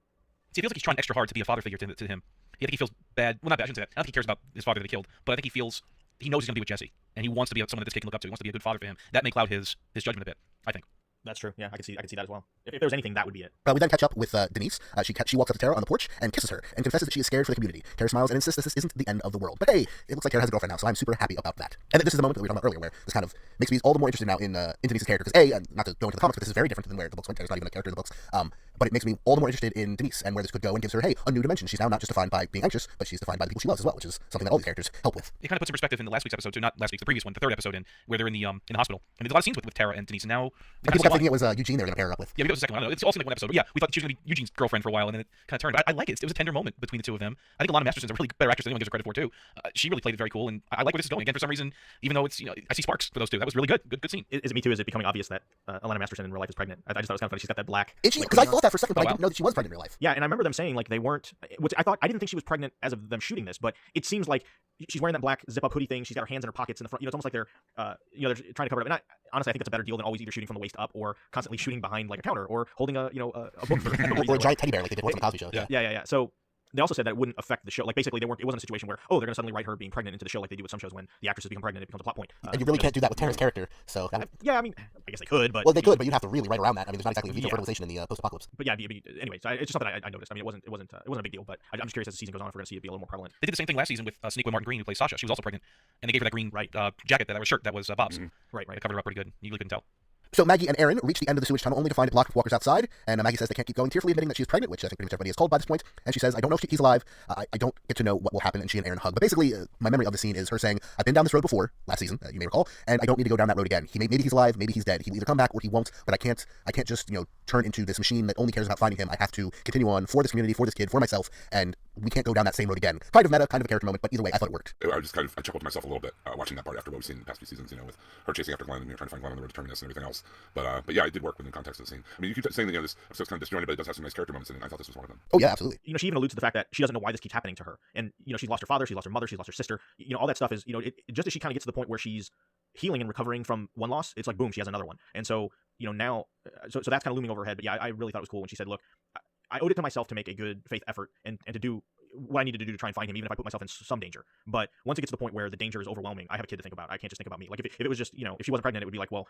Speaker 4: See, it feels like he's trying extra hard to be a father figure to him. I think he feels bad. Well, not bad. I shouldn't say that. I don't think he cares about his father that he killed, but I think he knows he's going to be with Jesse, and he wants to be someone that this kid can look up to. He wants to be a good father for him. That may cloud his judgment a bit, I think.
Speaker 3: That's true. Yeah, I can see that as well. If there was anything, that would be it.
Speaker 2: We then catch up with Denise. She walks up to Tara on the porch and kisses her and confesses that she is scared for the community. Tara smiles and insists this isn't the end of the world. But hey, it looks like Tara has a girlfriend now, so I'm super happy about that. And this is the moment that we were talking about earlier, where this kind of makes me all the more interested now in Denise's character. Because not to go into the comics, but this is very different than where the books went. Tara's not even a character in the books. But it makes me all the more interested in Denise and where this could go, and gives her, hey, a new dimension. She's now not just defined by being anxious, but she's defined by the people she loves as well, which is something that all these characters help with.
Speaker 4: It kind of puts in perspective in the last week's episode, too. Not last week's, the previous one, the third episode, where they're in the hospital. And there's a lot of scenes with Tara and Denise, and now
Speaker 2: And people kept thinking it was Eugene they were going to pair her up with.
Speaker 4: Yeah, maybe it was the second one. I don't know. It's all seemed like one episode. But yeah, we thought she was going to be Eugene's girlfriend for a while, and then it kind of turned. But I like it. It was a tender moment between the two of them. I think Alana Masterson's a really better actress than anyone gives her credit for, too. She really played it very cool, and I like where this is going. Again, for some reason, even though it's, I see sparks for those two. That was really good. Good scene.
Speaker 3: Is it me too? Is it becoming obvious that Alana Masterson in real life is pregnant? I just thought it was kind of funny. She's got that black.
Speaker 2: Is she? Because I thought that for a second, but
Speaker 4: Oh,
Speaker 2: I didn't know that she was pregnant in real life.
Speaker 3: Yeah, and I remember them saying like they weren't. I didn't think she was pregnant as of them shooting this, but it seems like she's wearing that black zip-up hoodie thing. She's got her hands in her pockets in the front. It's almost like they're they're trying to cover it up. And honestly, I think that's a better deal than always either shooting from the waist up or constantly shooting behind like a counter or holding a book
Speaker 2: Or a giant teddy bear like they did once on the Cosby Show.
Speaker 3: Yeah. So they also said that it wouldn't affect the show. Like basically, it wasn't a situation where they're going to suddenly write her being pregnant into the show like they do with some shows when the actresses become pregnant, it becomes a plot point.
Speaker 2: And you really can't do that with Tara's character. So
Speaker 3: Yeah, I mean, I guess they could, but
Speaker 2: well, they could, but you'd have to really write around that. I mean, there's not exactly a feature fertilization in the post-apocalypse.
Speaker 3: But yeah, anyway, so it's just something I noticed. I mean, it wasn't a big deal, but I'm just curious as the season goes on if we're going to see it be a little more prevalent.
Speaker 4: They did the same thing last season with Sonequa Martin Green, who plays Sasha. She was also pregnant, and they gave her that green jacket, that was shirt that was Bob's.
Speaker 3: Right.
Speaker 4: It covered her up pretty good. You really couldn't tell.
Speaker 2: So Maggie and Aaron reach the end of the sewage tunnel only to find it blocked with walkers outside, and Maggie says they can't keep going, tearfully admitting that she's pregnant, which I think pretty much everybody is told by this point, and she says, I don't know if he's alive, I don't get to know what will happen, and she and Aaron hug. But basically, my memory of the scene is her saying, I've been down this road before, last season, you may recall, and I don't need to go down that road again. Maybe he's alive, maybe he's dead, he will either come back or he won't, but I can't just, turn into this machine that only cares about finding him. I have to continue on for this community, for this kid, for myself, and we can't go down that same road again. Kind of meta, kind of a character moment, but either way, I thought it worked.
Speaker 1: I just I chuckled to myself a little bit watching that part after what we've seen in the past few seasons, with her chasing after Glenn and trying to find Glenn on the road to Terminus and everything else. But yeah, it did work within the context of the scene. I mean, you keep saying that this episode's kind of disjointed, but it does have some nice character moments in it, and I thought this was one of them.
Speaker 2: Oh yeah, absolutely.
Speaker 3: She even alludes to the fact that she doesn't know why this keeps happening to her, and she's lost her father, she's lost her mother, she's lost her sister. All that stuff is just as she kind of gets to the point where she's healing and recovering from one loss, it's like boom, she has another one, and so now, so that's kind of looming over her head. But yeah, I really thought it was cool when she said, look, I owed it to myself to make a good faith effort and to do what I needed to do to try and find him, even if I put myself in some danger. But once it gets to the point where the danger is overwhelming, I have a kid to think about. I can't just think about me. Like if it was just, if she wasn't pregnant, it would be like, well,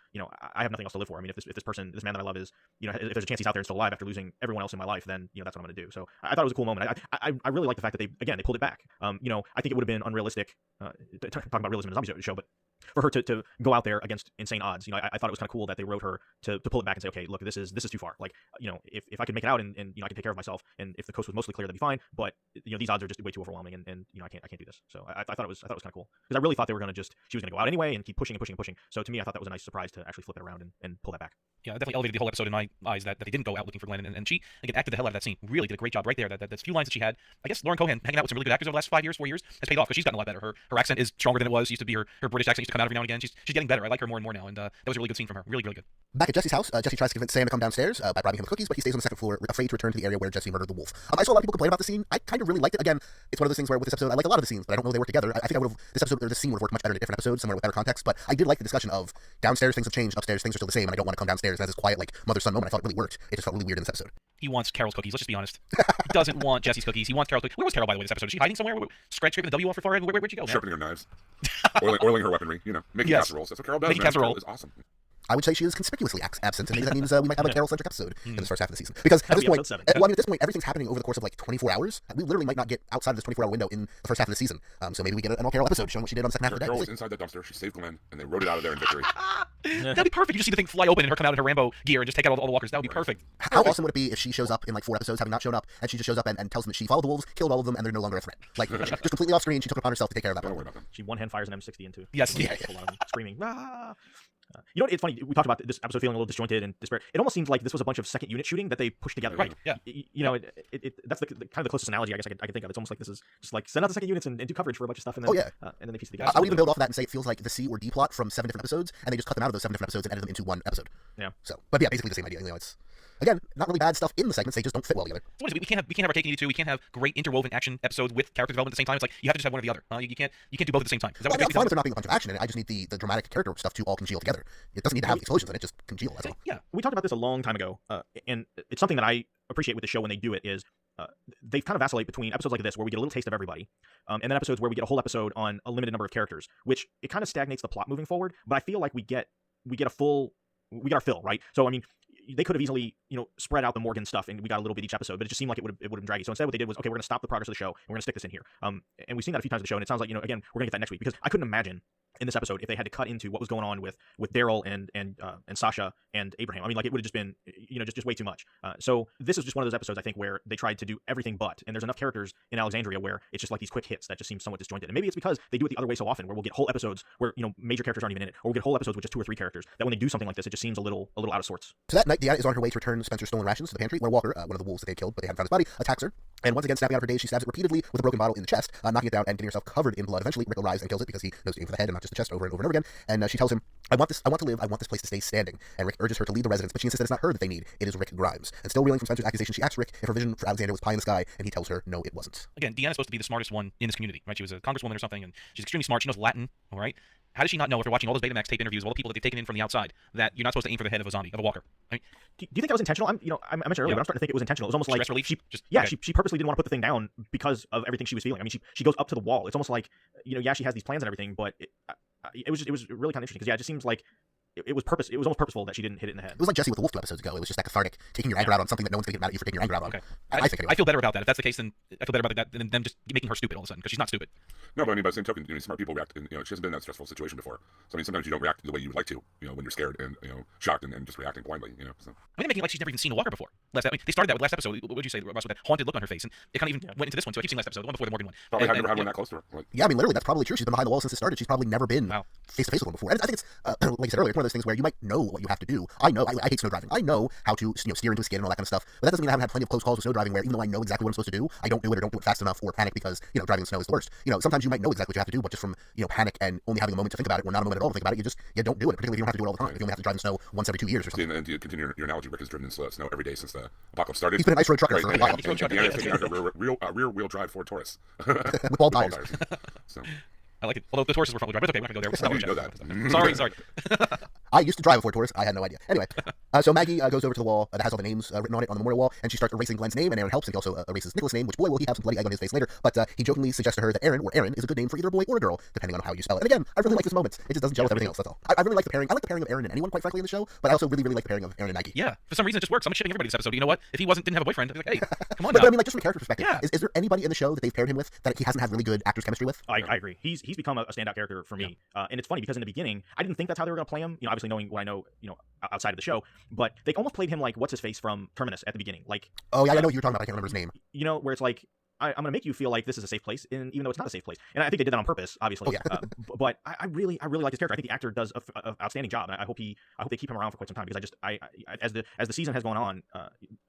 Speaker 3: I have nothing else to live for. I mean, if this person, this man that I love is, if there's a chance he's out there and still alive after losing everyone else in my life, then, that's what I'm going to do. So I thought it was a cool moment. I really like the fact that they pulled it back. I think it would have been unrealistic, talking about realism in a zombie show, but for her to go out there against insane odds, I thought it was kind of cool that they wrote her to pull it back and say, okay, look, this is too far. Like, if I could make it out and I can take care of myself, and if the coast was mostly clear, that'd be fine. But these odds are just way too overwhelming, and I can't do this. So I thought it was kind of cool, because I really thought they were going to she was going to go out anyway and keep pushing and pushing and pushing. So to me, I thought that was a nice surprise to actually flip it around and pull that back.
Speaker 4: Yeah, it definitely elevated the whole episode in my eyes that they didn't go out looking for Glenn, and she again acted the hell out of that scene. Really did a great job right there. That few lines that she had. I guess Lauren Cohan hanging out with some really good actors over the last 4 years has paid off, because she's gotten a lot better. Her accent is stronger than it was. It used to be her British accent used to come out every now and again. She's getting better. I like her more and more now, and that was a really good scene from her. Really, really good.
Speaker 2: Back at Jesse's house, Jesse tries to convince Sam to come downstairs by bribing him with cookies, but he stays on the second floor, afraid to return to the area where Jesse murdered the wolf. I saw a lot of people complain about the scene. I kind of really liked it. Again, it's one of those things where with this episode, I like a lot of the scenes, but I don't know they work together. I think this scene would have worked much better in a different episode, somewhere with better context. But I did like the discussion of downstairs things have changed, upstairs things are still the same, and I don't want to come downstairs. And that's this quiet, like, mother-son moment. I thought it really worked. It just felt really weird in this episode.
Speaker 4: He wants Carol's cookies. Let's just be honest. He doesn't want Jesse's cookies. He wants Carol's cookies. Where was Carol, by the way, this episode? Is she hiding somewhere? Scraping the W off her forehead? Where'd she go?
Speaker 1: Sharpening her knives, oiling her weaponry. Making casseroles. That's what Carol does.
Speaker 4: Making
Speaker 1: Carol
Speaker 4: casserole
Speaker 1: is awesome.
Speaker 2: I would say she is conspicuously absent, and maybe that means we might have a Carol-centric episode in this first half of the season. Because at this point, at this point, everything's happening over the course of like 24 hours. We literally might not get outside of this 24-hour window in the first half of the season. So maybe we get an all Carol episode showing what she did on the second half of the day.
Speaker 1: Carol was inside that dumpster. She saved Glenn, and they rode it out of there in victory.
Speaker 4: That'd be perfect. You just see the thing fly open and her come out in her Rambo gear and just take out all the walkers. That would be perfect.
Speaker 2: How awesome would it be if she shows up in like 4 episodes, having not shown up, and she just shows up and tells them that she followed the wolves, killed all of them, and they're no longer a threat? Like, just completely off screen, she took it upon herself to take care of that
Speaker 1: Don't
Speaker 2: problem.
Speaker 1: worry about them.
Speaker 3: She one hand fires an M60 into.
Speaker 4: Yes.
Speaker 3: A lot of them screaming. Ah! You know, it's funny. We talked about this episode feeling a little disjointed and disparate. It almost seems like this was a bunch of second unit shooting that they pushed together.
Speaker 4: Right. Yeah.
Speaker 3: You know, that's the kind of the closest analogy I guess I could think of. It's almost like this is just like send out the second units and do coverage for a bunch of stuff, and then and then they piece it together.
Speaker 2: I would even build off of that and say it feels like the C or D plot from 7 different episodes, and they just cut them out of those 7 different episodes and edited them into one episode.
Speaker 3: Yeah.
Speaker 2: So, but yeah, basically the same idea. You know, it's again not really bad stuff in the segments; they just don't fit well together.
Speaker 4: So what is it? We can't have our cake and eat it too. We can't have great interwoven action episodes with character development at the same time. It's like you have to just have one or the other. You can't do both at the same time. Is that
Speaker 2: Well,
Speaker 4: what
Speaker 2: I'm fine with there not being a bunch of action in it. I just need the dramatic character stuff to all congeal together. It doesn't need to have explosions in it; just congeal. That's all.
Speaker 3: Yeah, we talked about this a long time ago, and it's something that I appreciate with the show when they do it is they kind of vacillate between episodes like this where we get a little taste of everybody, and then episodes where we get a whole episode on a limited number of characters, which it kind of stagnates the plot moving forward. But I feel like we get our fill, right? So I mean, they could have easily, spread out the Morgan stuff and we got a little bit each episode, but it just seemed like it would have been draggy. So instead what they did was, okay, we're going to stop the progress of the show and we're going to stick this in here. And we've seen that a few times in the show, and it sounds like, again, we're going to get that next week, because I couldn't imagine in this episode if they had to cut into what was going on with Daryl and Sasha and Abraham. I mean, like, it would have just been, just way too much. So this is just one of those episodes, I think, where they tried to do everything but, and there's enough characters in Alexandria where it's just like these quick hits that just seem somewhat disjointed. And maybe it's because they do it the other way so often, where we'll get whole episodes where, major characters aren't even in it, or we'll get whole episodes with just 2 or 3 characters, that when they do something like this, it just seems a little out of sorts.
Speaker 2: So that night, Deanna is on her way to return Spencer's stolen rations to the pantry when Walker, one of the wolves that they killed but they hadn't found his body, attacks her. And once again, snapping out of her daze, she stabs it repeatedly with a broken bottle in the chest, knocking it down and getting herself covered in blood. Eventually, Rick arrives and kills it because he knows to aim for the head and not just the chest over and over and over again. And she tells him, I want to live, I want this place to stay standing. And Rick urges her to leave the residence, but she insists that it's not her that they need, it is Rick Grimes. And still reeling from Spencer's accusation, she asks Rick if her vision for Alexandria was pie in the sky, and he tells her, no, it wasn't.
Speaker 4: Again, Deanna's supposed to be the smartest one in this community, right? She was a congresswoman or something, and she's extremely smart. She knows Latin, all right? How does she not know, after watching all those Betamax tape interviews of all the people that they've taken in from the outside, that you're not supposed to aim for the head of a zombie, of a walker? I mean,
Speaker 3: do you think that was intentional? I mentioned earlier, but I'm starting to think it was intentional. It was almost like
Speaker 4: stress relief?
Speaker 3: she purposely didn't want to put the thing down because of everything she was feeling. I mean, she goes up to the wall. It's almost like, she has these plans and everything, but it was really kind of interesting because it just seems like it was almost purposeful that she didn't hit it in the head.
Speaker 2: It was like Jesse with the Wolf 2 episodes ago. It was just that cathartic, taking your anger out on something that no one's going to get mad at you for taking your anger out on.
Speaker 4: Okay.
Speaker 2: I think anyway.
Speaker 4: I feel better about that. If that's the case, then I feel better about that than them just making her stupid all of a sudden, because she's not stupid.
Speaker 1: No, but I mean, by the same token, smart people react. And, she hasn't been in that stressful situation before. So I mean, sometimes you don't react the way you would like to. When you're scared and shocked and just reacting blindly. So.
Speaker 4: I mean, they're making like she's never even seen a walker before. They started that with last episode. What would you say, Russ, with that haunted look on her face, and it kind of even went into this one. So I keep seeing last episode, the one before the Morgan one.
Speaker 1: Probably had one that close to her. Like,
Speaker 2: yeah, I mean, literally, that's probably true. She's been behind the wall since it started. She's probably never been face to face with one before. And I think it's like I said earlier, it's one of those things where you might know what you have to do. I know. I hate snow driving. I know how to steer into a skid and all that kind of stuff. But that doesn't mean I haven't had plenty of close calls with snow driving where even though I know exactly what I'm supposed to do, I don't do it or don't do it fast enough or panic because driving in snow is the worst. Sometimes you might know exactly what you have to do, but just from panic and only having a moment to think about it, or not a moment at all to think about it, you don't do it. Particularly if you don't have to do it all the time. If you only have to drive in snow once every 2 years or something.
Speaker 1: And to continue your analogy, Rick has driven in snow every day since the apocalypse started.
Speaker 2: He's been an ice road trucker for a while.
Speaker 1: Deanna's taking out her rear wheel drive Ford Taurus
Speaker 2: with ball tires.
Speaker 1: So.
Speaker 4: I like it. Although the horses were front wheel drive, but okay, we're not going to go there.
Speaker 1: You know that.
Speaker 4: Sorry.
Speaker 2: I used to drive a Ford Taurus. I had no idea. Anyway, so Maggie goes over to the wall that has all the names written on it on the memorial wall, and she starts erasing Glenn's name, and Aaron helps, and he also erases Nicholas' name, which, boy, will he have some bloody egg on his face later. But he jokingly suggests to her that Aaron, or Aaron, is a good name for either a boy or a girl, depending on how you spell it. And again, I really like this moment. It just doesn't gel with everything else, that's all. I really like the pairing. I like the pairing of Aaron and anyone, quite frankly, in the show, but I also really, really like the pairing of Aaron and Maggie.
Speaker 4: Yeah, for some reason it just works. I'm shipping everybody this episode. You know what? If he didn't have a boyfriend, I'd be like, hey, come on now.
Speaker 2: But I mean, like, just from a character perspective,
Speaker 4: Yeah.
Speaker 2: is there anybody in the show that they've paired him with that he hasn't had really good actors chemistry with?
Speaker 3: I agree. He's become a standout character for me, and it's funny because in the beginning I didn't think that's how they were going to play him. Obviously knowing what I know, outside of the show, but they almost played him like what's his face from Terminus at the beginning. Like,
Speaker 2: oh yeah, I know what you're talking about. I can't remember his name.
Speaker 3: Where it's like I'm going to make you feel like this is a safe place, even though it's not a safe place. And I think they did that on purpose, obviously.
Speaker 2: Oh, yeah.
Speaker 3: But I really like this character. I think the actor does an outstanding job, and I hope they keep him around for quite some time because I as the season has gone on,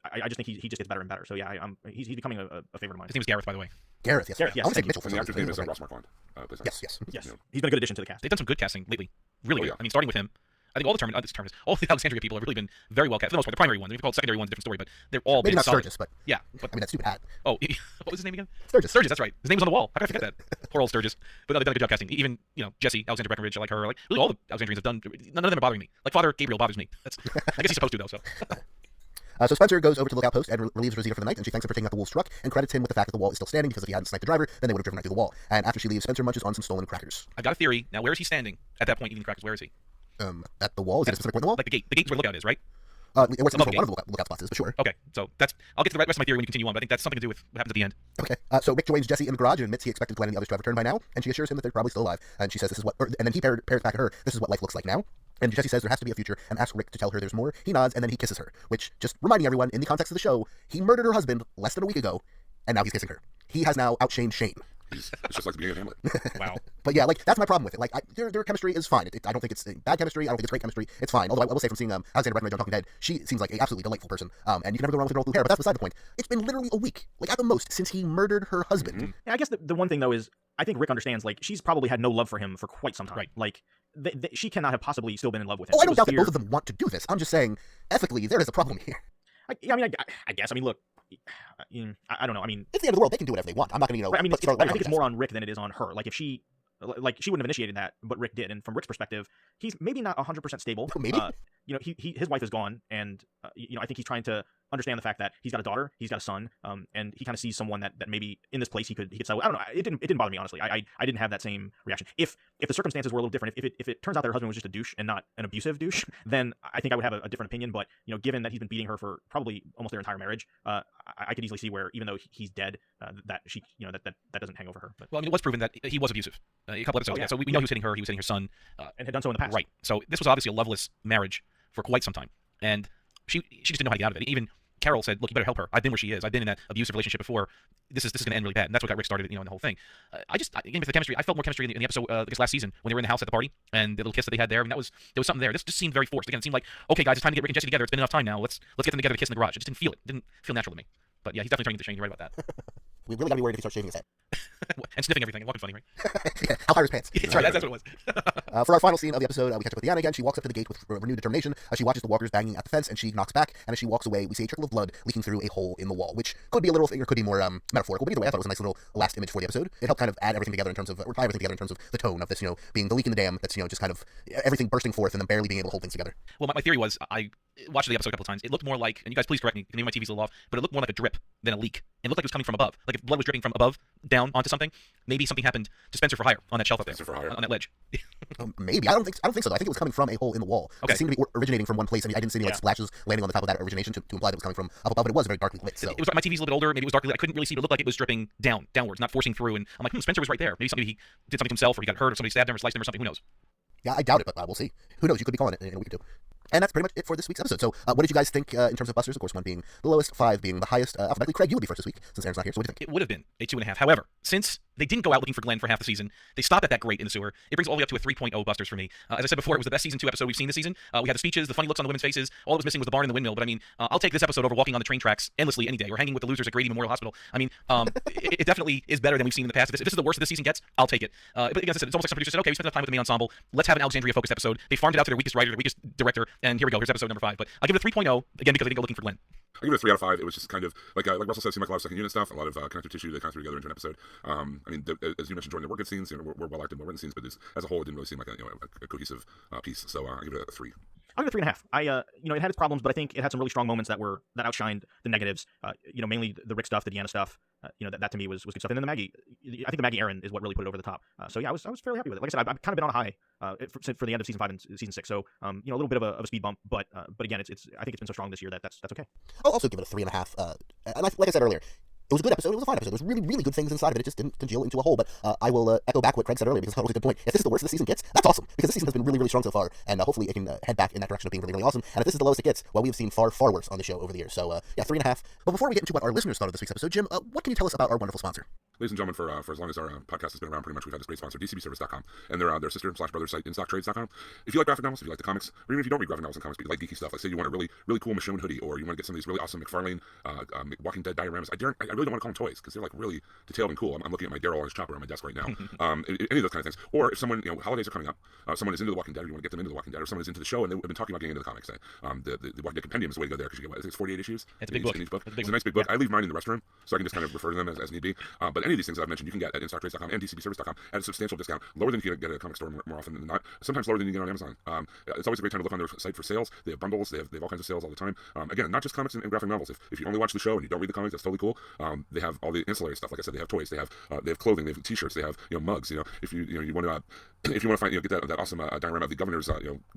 Speaker 3: I just think he just gets better and better. So yeah, he's becoming a favorite of mine.
Speaker 4: His name is Gareth, by the way.
Speaker 2: Gareth, yes.
Speaker 3: Gareth, yes.
Speaker 2: I want to say Mitchell.
Speaker 1: And the actor's name is Ross Marquand.
Speaker 2: Yes.
Speaker 3: He's been a good addition to the cast.
Speaker 4: They've done some good casting lately. Really good.
Speaker 1: Yeah.
Speaker 4: I mean, starting with him. I think all the Alexandria people have really been very well cast. For the most part, the primary ones, we call it secondary ones, a different story, but they're all
Speaker 2: Maybe
Speaker 4: been
Speaker 2: not
Speaker 4: solid.
Speaker 2: Sturgis, but
Speaker 4: Yeah. But,
Speaker 2: I mean, that stupid hat.
Speaker 4: what was his name again?
Speaker 2: Sturgis.
Speaker 4: Sturgis, that's right. His name was on the wall. How could I forget that? Poor old Sturgis. But no, they've done a good job casting. Even, Jesse, Alexander Breckenridge, I like her. Like, really all the Alexandrians have done, none of them are bothering me. Like, Father Gabriel bothers me. I guess he's supposed to, though, so.
Speaker 2: So Spencer goes over to the lookout post and relieves Rosita for the night, and she thanks him for taking out the wolf's truck and credits him with the fact that the wall is still standing because if he hadn't sniped the driver, then they would have driven right through the wall. And after she leaves, Spencer munches on some stolen crackers.
Speaker 4: I've got a theory. Now, where is he standing at that point eating crackers? Where is he?
Speaker 2: At the wall? Is it a specific point in the wall?
Speaker 4: Like the gate. The gate's where the lookout is, right?
Speaker 2: It works
Speaker 4: Above
Speaker 2: for
Speaker 4: the
Speaker 2: one of the lookout spots is, but sure.
Speaker 4: Okay, so I'll get to the rest of my theory when you continue on, but I think that's something to do with what happens at the end.
Speaker 2: Okay. So Rick joins Jesse in the garage and admits he expected Glenn and the others to have returned by now, and she assures him that they're probably still alive. And she says and then he pairs back at her, this is what life looks like now. And Jesse says there has to be a future and asks Rick to tell her there's more. He nods and then he kisses her, which, just reminding everyone, in the context of the show, he murdered her husband less than a week ago, and now he's kissing her. He has now outshined Shane.
Speaker 1: It's just like the beginning of Hamlet.
Speaker 4: Wow.
Speaker 2: But yeah, like, that's my problem with it. Like, their chemistry is fine. I don't think it's bad chemistry. I don't think it's great chemistry. It's fine. Although I will say, from seeing Alexandra Breckenridge on Talking Dead, she seems like an absolutely delightful person. And you can never go wrong with her blue hair. But that's beside the point. It's been literally a week, like at the most, since he murdered her husband.
Speaker 3: Yeah, I guess the one thing though is I think Rick understands, like, she's probably had no love for him for quite some time.
Speaker 4: Right.
Speaker 3: Like, she cannot have possibly still been in love with him.
Speaker 2: Oh, I
Speaker 3: It
Speaker 2: don't
Speaker 3: was
Speaker 2: doubt that
Speaker 3: fear.
Speaker 2: both of them want to do this. I'm just saying, ethically, there is a problem here.
Speaker 3: I guess. I mean, look, I don't know. I mean,
Speaker 2: It's the end of the world. They can do whatever they want. I'm not going to,
Speaker 3: I mean,
Speaker 2: put Scarlet
Speaker 3: I
Speaker 2: Witch
Speaker 3: think it's
Speaker 2: on
Speaker 3: more on Rick than it is on her. Like, if she wouldn't have initiated that, but Rick did. And from Rick's perspective, he's maybe not 100% stable.
Speaker 2: Maybe.
Speaker 3: His wife is gone, and I think he's trying to understand the fact that he's got a daughter, he's got a son, and he kind of sees someone that maybe in this place he could settle. I don't know. It didn't bother me, honestly. I didn't have that same reaction. If the circumstances were a little different, if it turns out that her husband was just a douche and not an abusive douche, then I think I would have a different opinion. But given that he's been beating her for probably almost their entire marriage, I could easily see where, even though he's dead, that she that doesn't hang over her. But,
Speaker 4: Well, I mean, it was proven that he was abusive a couple episodes ago. So we know he was hitting her. He was hitting her son.
Speaker 3: and had done so in the past.
Speaker 4: Right. So this was obviously a loveless marriage for quite some time, and she just didn't know how to get out of it. Even Carol said, "Look, you better help her. I've been where she is. I've been in that abusive relationship before. This is going to end really bad." And that's what got Rick started, in the whole thing. Again, with the chemistry, I felt more chemistry in the episode, I guess last season, when they were in the house at the party and the little kiss that they had there. I mean, there was something there. This just seemed very forced. Again, it seemed like, okay, guys, it's time to get Rick and Jesse together. It's been enough time now. Let's get them together to kiss in the garage. I just didn't feel it. Didn't feel natural to me. But yeah, he's definitely turning into Shane. You're right about that.
Speaker 2: We really got to be worried if he starts shaving his head.
Speaker 4: And sniffing everything. Walking funny, right?
Speaker 2: Yeah, I'll fire his pants.
Speaker 4: That's right. That's what it was.
Speaker 2: For our final scene of the episode, we catch up with Deanna again. She walks up to the gate with renewed determination. She watches the walkers banging at the fence, and she knocks back. And as she walks away, we see a trickle of blood leaking through a hole in the wall, which could be a little thing or could be more metaphorical. But either way, I thought it was a nice little last image for the episode. It helped kind of add everything together in terms of, or tie everything together in terms of the tone of this, being the leak in the dam that's, just kind of everything bursting forth and then barely being able to hold things together.
Speaker 4: Well, my theory was, I watched the episode a couple of times. It looked more like, and you guys please correct me, maybe my TV's a little off, but it looked more like a drip than a leak. It looked like it was coming from above. Like if blood was dripping from above down onto something, maybe something happened to Spencer for Hire on that shelf up there,
Speaker 1: Spencer for Hire.
Speaker 4: on that ledge.
Speaker 2: Maybe. I don't think so. I think it was coming from a hole in the wall.
Speaker 4: Okay.
Speaker 2: It seemed to be originating from one place. I mean, I didn't see any splashes landing on the top of that origination to imply that it was coming from up above, but it was very darkly lit. So
Speaker 4: It was, my TV's a little bit older. Maybe it was darkly lit. I couldn't really see, but it looked like it was dripping downwards, not forcing through. And I'm like, Spencer was right there. Maybe he did something to himself, or he got hurt, or somebody stabbed him, or sliced him, or something. Who knows?
Speaker 2: yeah, I doubt it, but we'll see. Who knows? You could be calling it in a week or two. And that's pretty much it for this week's episode. So, what did you guys think in terms of busters? Of course, 1 being the lowest, 5 being the highest. Alphabetically, Craig, you would be first this week since Aaron's not here. So, what do you think?
Speaker 4: It would have been a 2.5. However, since they didn't go out looking for Glenn for half the season, they stopped at that great in the sewer. It brings all the way up to a 3.0 busters for me. As I said before, it was the best season 2 episode we've seen this season. We had the speeches, the funny looks on the women's faces. All that was missing was the barn and the windmill. But I mean, I'll take this episode over walking on the train tracks endlessly any day, or hanging with the losers at Grady Memorial Hospital. I mean, it definitely is better than we've seen in the past. If this is the worst that this season gets, I'll take it. But again, as I said, it's almost like some producers said, okay, we spent enough time with the main ensemble. Let's have an Alexandria-focused episode. They farmed it out to their weakest writer, their weakest director, and here we go. Here's episode number 5. But I'll give it a 3.0, again, because I didn't go looking for Glenn.
Speaker 1: I give it a 3 out of 5. It was just kind of like Russell said, it seemed like a lot of second unit stuff, a lot of connective tissue that kind of threw together into an episode. I mean, as you mentioned, Jordan, there were good scenes, were well acted, well written scenes, but as a whole, it didn't really seem like a cohesive piece. So I give it a 3.
Speaker 3: I'll give it 3.5. It had its problems, but I think it had some really strong moments that outshined the negatives. Mainly the Rick stuff, the Deanna stuff. That to me was good stuff. And then I think the Maggie Aaron is what really put it over the top. So yeah, I was fairly happy with it. Like I said, I've kind of been on a high for the end of season 5 and season 6. So a little bit of a speed bump, but again, it's I think it's been so strong this year that's okay.
Speaker 2: I'll also give it a 3.5. And like I said earlier, it was a good episode. It was a fine episode. There's really, really good things inside of it. It just didn't congeal into a whole. But I will echo back what Craig said earlier because I thought it was a good point. If this is the worst the season gets, that's awesome because this season has been really, really strong so far, and hopefully it can head back in that direction of being really, really awesome. And if this is the lowest it gets, well, we have seen far, far worse on the show over the years. So yeah, 3.5. But before we get into what our listeners thought of this week's episode, Jim, what can you tell us about our wonderful sponsor?
Speaker 1: Ladies and gentlemen, for as long as our podcast has been around, pretty much we've had this great sponsor, DCBService.com, and their sister/brother site, InStockTrades.com. If you like graphic novels, if you like the comics, or even if you don't read graphic novels and comics, but you like geeky stuff, like say you want a really, really cool Michonne hoodie, or you want to get some of these really awesome McFarlane Walking Dead dioramas, I really don't want to call them toys because they're like really detailed and cool. I'm looking at my Daryl Orange Chopper on my desk right now. Any of those kind of things. Or if someone, holidays are coming up, someone is into The Walking Dead, or you want to get them into The Walking Dead, or someone is into the show and they've been talking about getting into the comics. The Walking Dead Compendium is the way to go there because you get, I think it's 48 issues.
Speaker 4: It's a big book.
Speaker 1: In each book. It's a nice big book. I leave mine in the restroom, so I can just kind of refer to them as need be. But any of these things that I've mentioned, you can get at InStockTrades.com and DCBService.com at a substantial discount, lower than you can get at a comic store more often than not. Sometimes lower than you get on Amazon. It's always a great time to look on their site for sales. They have bundles. They have all kinds of sales all the time. Again, not just comics and graphic novels. If you only watch the show and you don't read the comics, that's totally cool. They have all the ancillary stuff. Like I said, they have toys. They have clothing. They have T-shirts. They have mugs. If you want to if you want to find, get that awesome diorama of the governor's,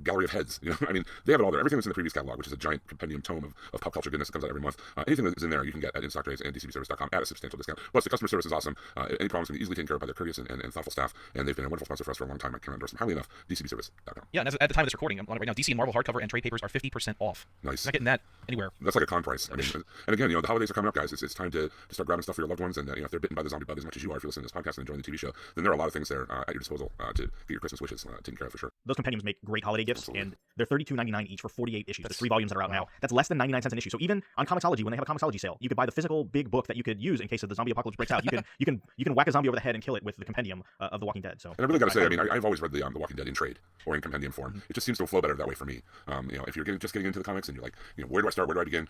Speaker 1: gallery of heads, I mean, they have it all there. Everything that's in the previous catalog, which is a giant compendium tome of pop culture goodness that comes out every month. Anything that's in there, you can get at in-stock trades and DCBService.com at a substantial discount. Plus, the customer service is awesome. Any problems can be easily taken care of by their courteous and thoughtful staff, and they've been a wonderful sponsor for us for a long time. I cannot endorse them highly enough. DCBService.com.
Speaker 4: Yeah, and at the time of this recording, I'm on it right now. DC and Marvel hardcover and trade papers are 50% off.
Speaker 1: Nice.
Speaker 4: You're not getting that anywhere.
Speaker 1: That's like a con price. I mean, and again, the holidays are coming up, guys. It's time to start grabbing stuff for your loved ones, and if they're bitten by the zombie bug as much as you are, if you're listening to this podcast and enjoying the TV show, then there are a lot of things there at your disposal to get your Christmas wishes taken care of for sure.
Speaker 3: Those compendiums make great holiday gifts,
Speaker 1: Absolutely.
Speaker 3: and they're $32.99 each for 48 issues. There's 3 volumes that are out now. That's less than 99 cents an issue. So even on Comixology, when they have a Comixology sale, you could buy the physical big book that you could use in case of the zombie apocalypse breaks out. You can whack a zombie over the head and kill it with the compendium of The Walking Dead. So,
Speaker 1: and I really got to say, I mean, I've always read the Walking Dead in trade or in compendium form. It just seems to flow better that way for me. If you're just getting into the comics and you're like, where do I start? Where do I begin?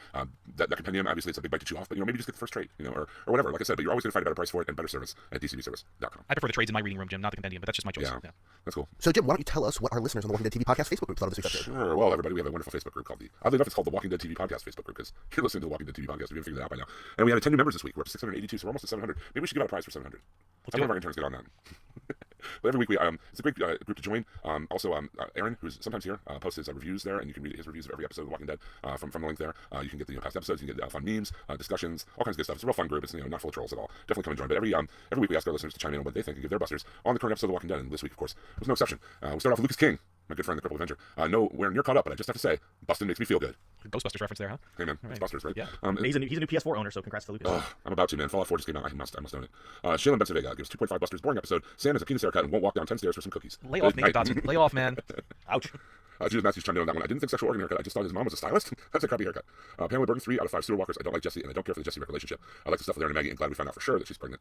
Speaker 1: That compendium, obviously, it's a big bite to chew off, but maybe just get the first trade, or whatever. Like I said, but you're always going to find a better price for it and better service at DCBService.com.
Speaker 4: I prefer the trades in my reading room, Jim, not the compendium, but that's just my choice.
Speaker 1: Yeah. That's cool.
Speaker 2: So, Jim, why don't you tell us what our listeners on the Walking Dead TV podcast Facebook group thought of this week's episode?
Speaker 1: Sure. Well, everybody, we have a wonderful Facebook group called oddly enough, it's called the Walking Dead TV Podcast Facebook group because you're listening to the Walking Dead TV Podcast. We haven't figured that out by now. And we had 10 new members this week. We're up to 682, so we're almost at 700. Maybe we should give out a prize for 700. Have one of our interns get on that. But every week it's a great group to join. Also, Aaron, who's sometimes here, posts his reviews there, and you can read his reviews of every episode of The Walking Dead from the link there. You can get the past episodes, you can get fun memes, discussions, all kinds of good stuff. It's a real fun group. It's not full of trolls at all. Definitely come and join. But every week we ask our listeners to chime in on what they think and give their busters on the current episode of The Walking Dead. And this week, of course, was no exception. We start off with Lucas King, my good friend, the Crippled Avenger. Nowhere near caught up, but I just have to say, Bustin' makes me feel good.
Speaker 4: Ghostbusters reference there, huh?
Speaker 1: Hey man, it's Busters, right?
Speaker 4: Yeah.
Speaker 3: he's a new PS4 owner, so congrats to Lucas.
Speaker 1: I'm about to, man. Fallout 4 just came out. I must own it. Shaylin Benson Vega gives 2.5 Busters. Boring episode. Sam has a penis haircut and won't walk down 10 stairs for some cookies.
Speaker 4: Lay off, Nathan Dodson. Lay off, man.
Speaker 3: Ouch.
Speaker 1: Judith Matthews chimed in on that one. I didn't think sexual organ haircut. I just thought his mom was a stylist. That's a crappy haircut. Pamela Burton, 3 out of 5 sewer walkers. I don't like Jesse, and I don't care for the Jesse Rick relationship. I like the stuff with Aaron and Maggie, and glad we found out for sure that she's pregnant.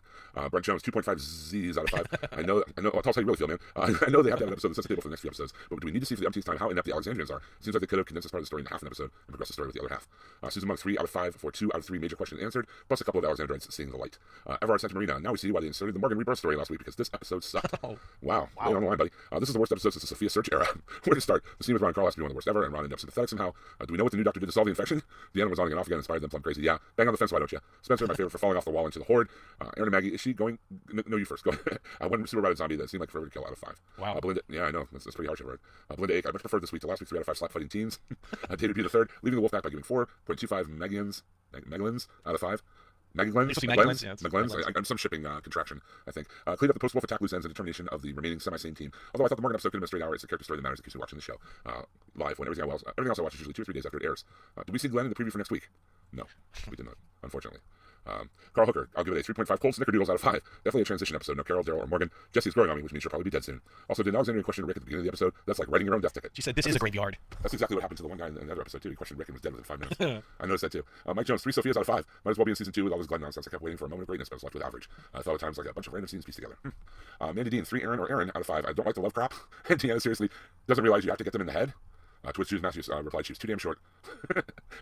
Speaker 1: Brent Jones, 2.5 Z's out of 5. I know. I'll tell us how you really feel, man. I know they have to have an episode that sets the table for the next few episodes, but do we need to see for the umpteenth time how inept the Alexandrians are? It seems like they could have condensed this part of the story into half an episode and progressed the story with the other half. Susan Monk, 3 out of 5 for 2 out of 3 major questions answered, plus a couple of Alexandrians seeing the light. Everard Santa Marina. Now we see why they inserted the Morgan rebirth story last week because this episode sucked. Wow. Lay on the line, buddy. This is the worst episode since the Sophia Search era. Where to start? The scene with Ron Carl has to be one of the worst ever, and Ron ended up sympathetic somehow. Do we know what the new doctor did to solve the infection? Deanna was on again off again, inspired them plumb crazy. Yeah, bang on the fence, why don't you? Spencer, my favorite for falling off the wall into the horde. Aaron and Maggie, is she going? No, you first. Go. One super rabbit zombie that seemed like forever to kill out of 5.
Speaker 4: Wow.
Speaker 1: Belinda, yeah, I know that's pretty harsh. I've heard. Belinda Ake, I much preferred this week to last week's 3 out of 5 slap fighting teens. David B. the third, leaving the wolf pack by giving 4.25 Megalins out of 5. Megalens? I'm some shipping contraction, I think. Cleaned up the post-wolf attack loose ends and determination of the remaining semi-sane team. Although I thought the Morgan episode could have been a straight hour, it's the character story that matters in case you're watching the show live. When everything else I watch is usually 2 or 3 days after it airs. Did we see Glenn in the preview for next week? No, we did not, unfortunately. Carl Hooker, I'll give it a 3.5 cold snickerdoodles out of 5. Definitely a transition episode. No Carol, Daryl, or Morgan. Jesse's growing on me, which means she'll probably be dead soon. Also, did Alexandria question Rick at the beginning of the episode? That's like writing your own death ticket.
Speaker 4: She said, this is a graveyard.
Speaker 1: That's exactly what happened to the one guy in the other episode, too. He questioned Rick and was dead within 5 minutes. I noticed that, too. Mike Jones, 3 Sophias out of 5. Might as well be in season 2 with all this Glenn nonsense. I kept waiting for a moment of greatness, but I was left with average. I thought at times like a bunch of random scenes pieced together. Mandy Dean, 3 Aaron or Aaron out of 5. I don't like the love crap. And Deanna seriously doesn't realize you have to get them in the head. To which Judith Matthews replied she was too damn short.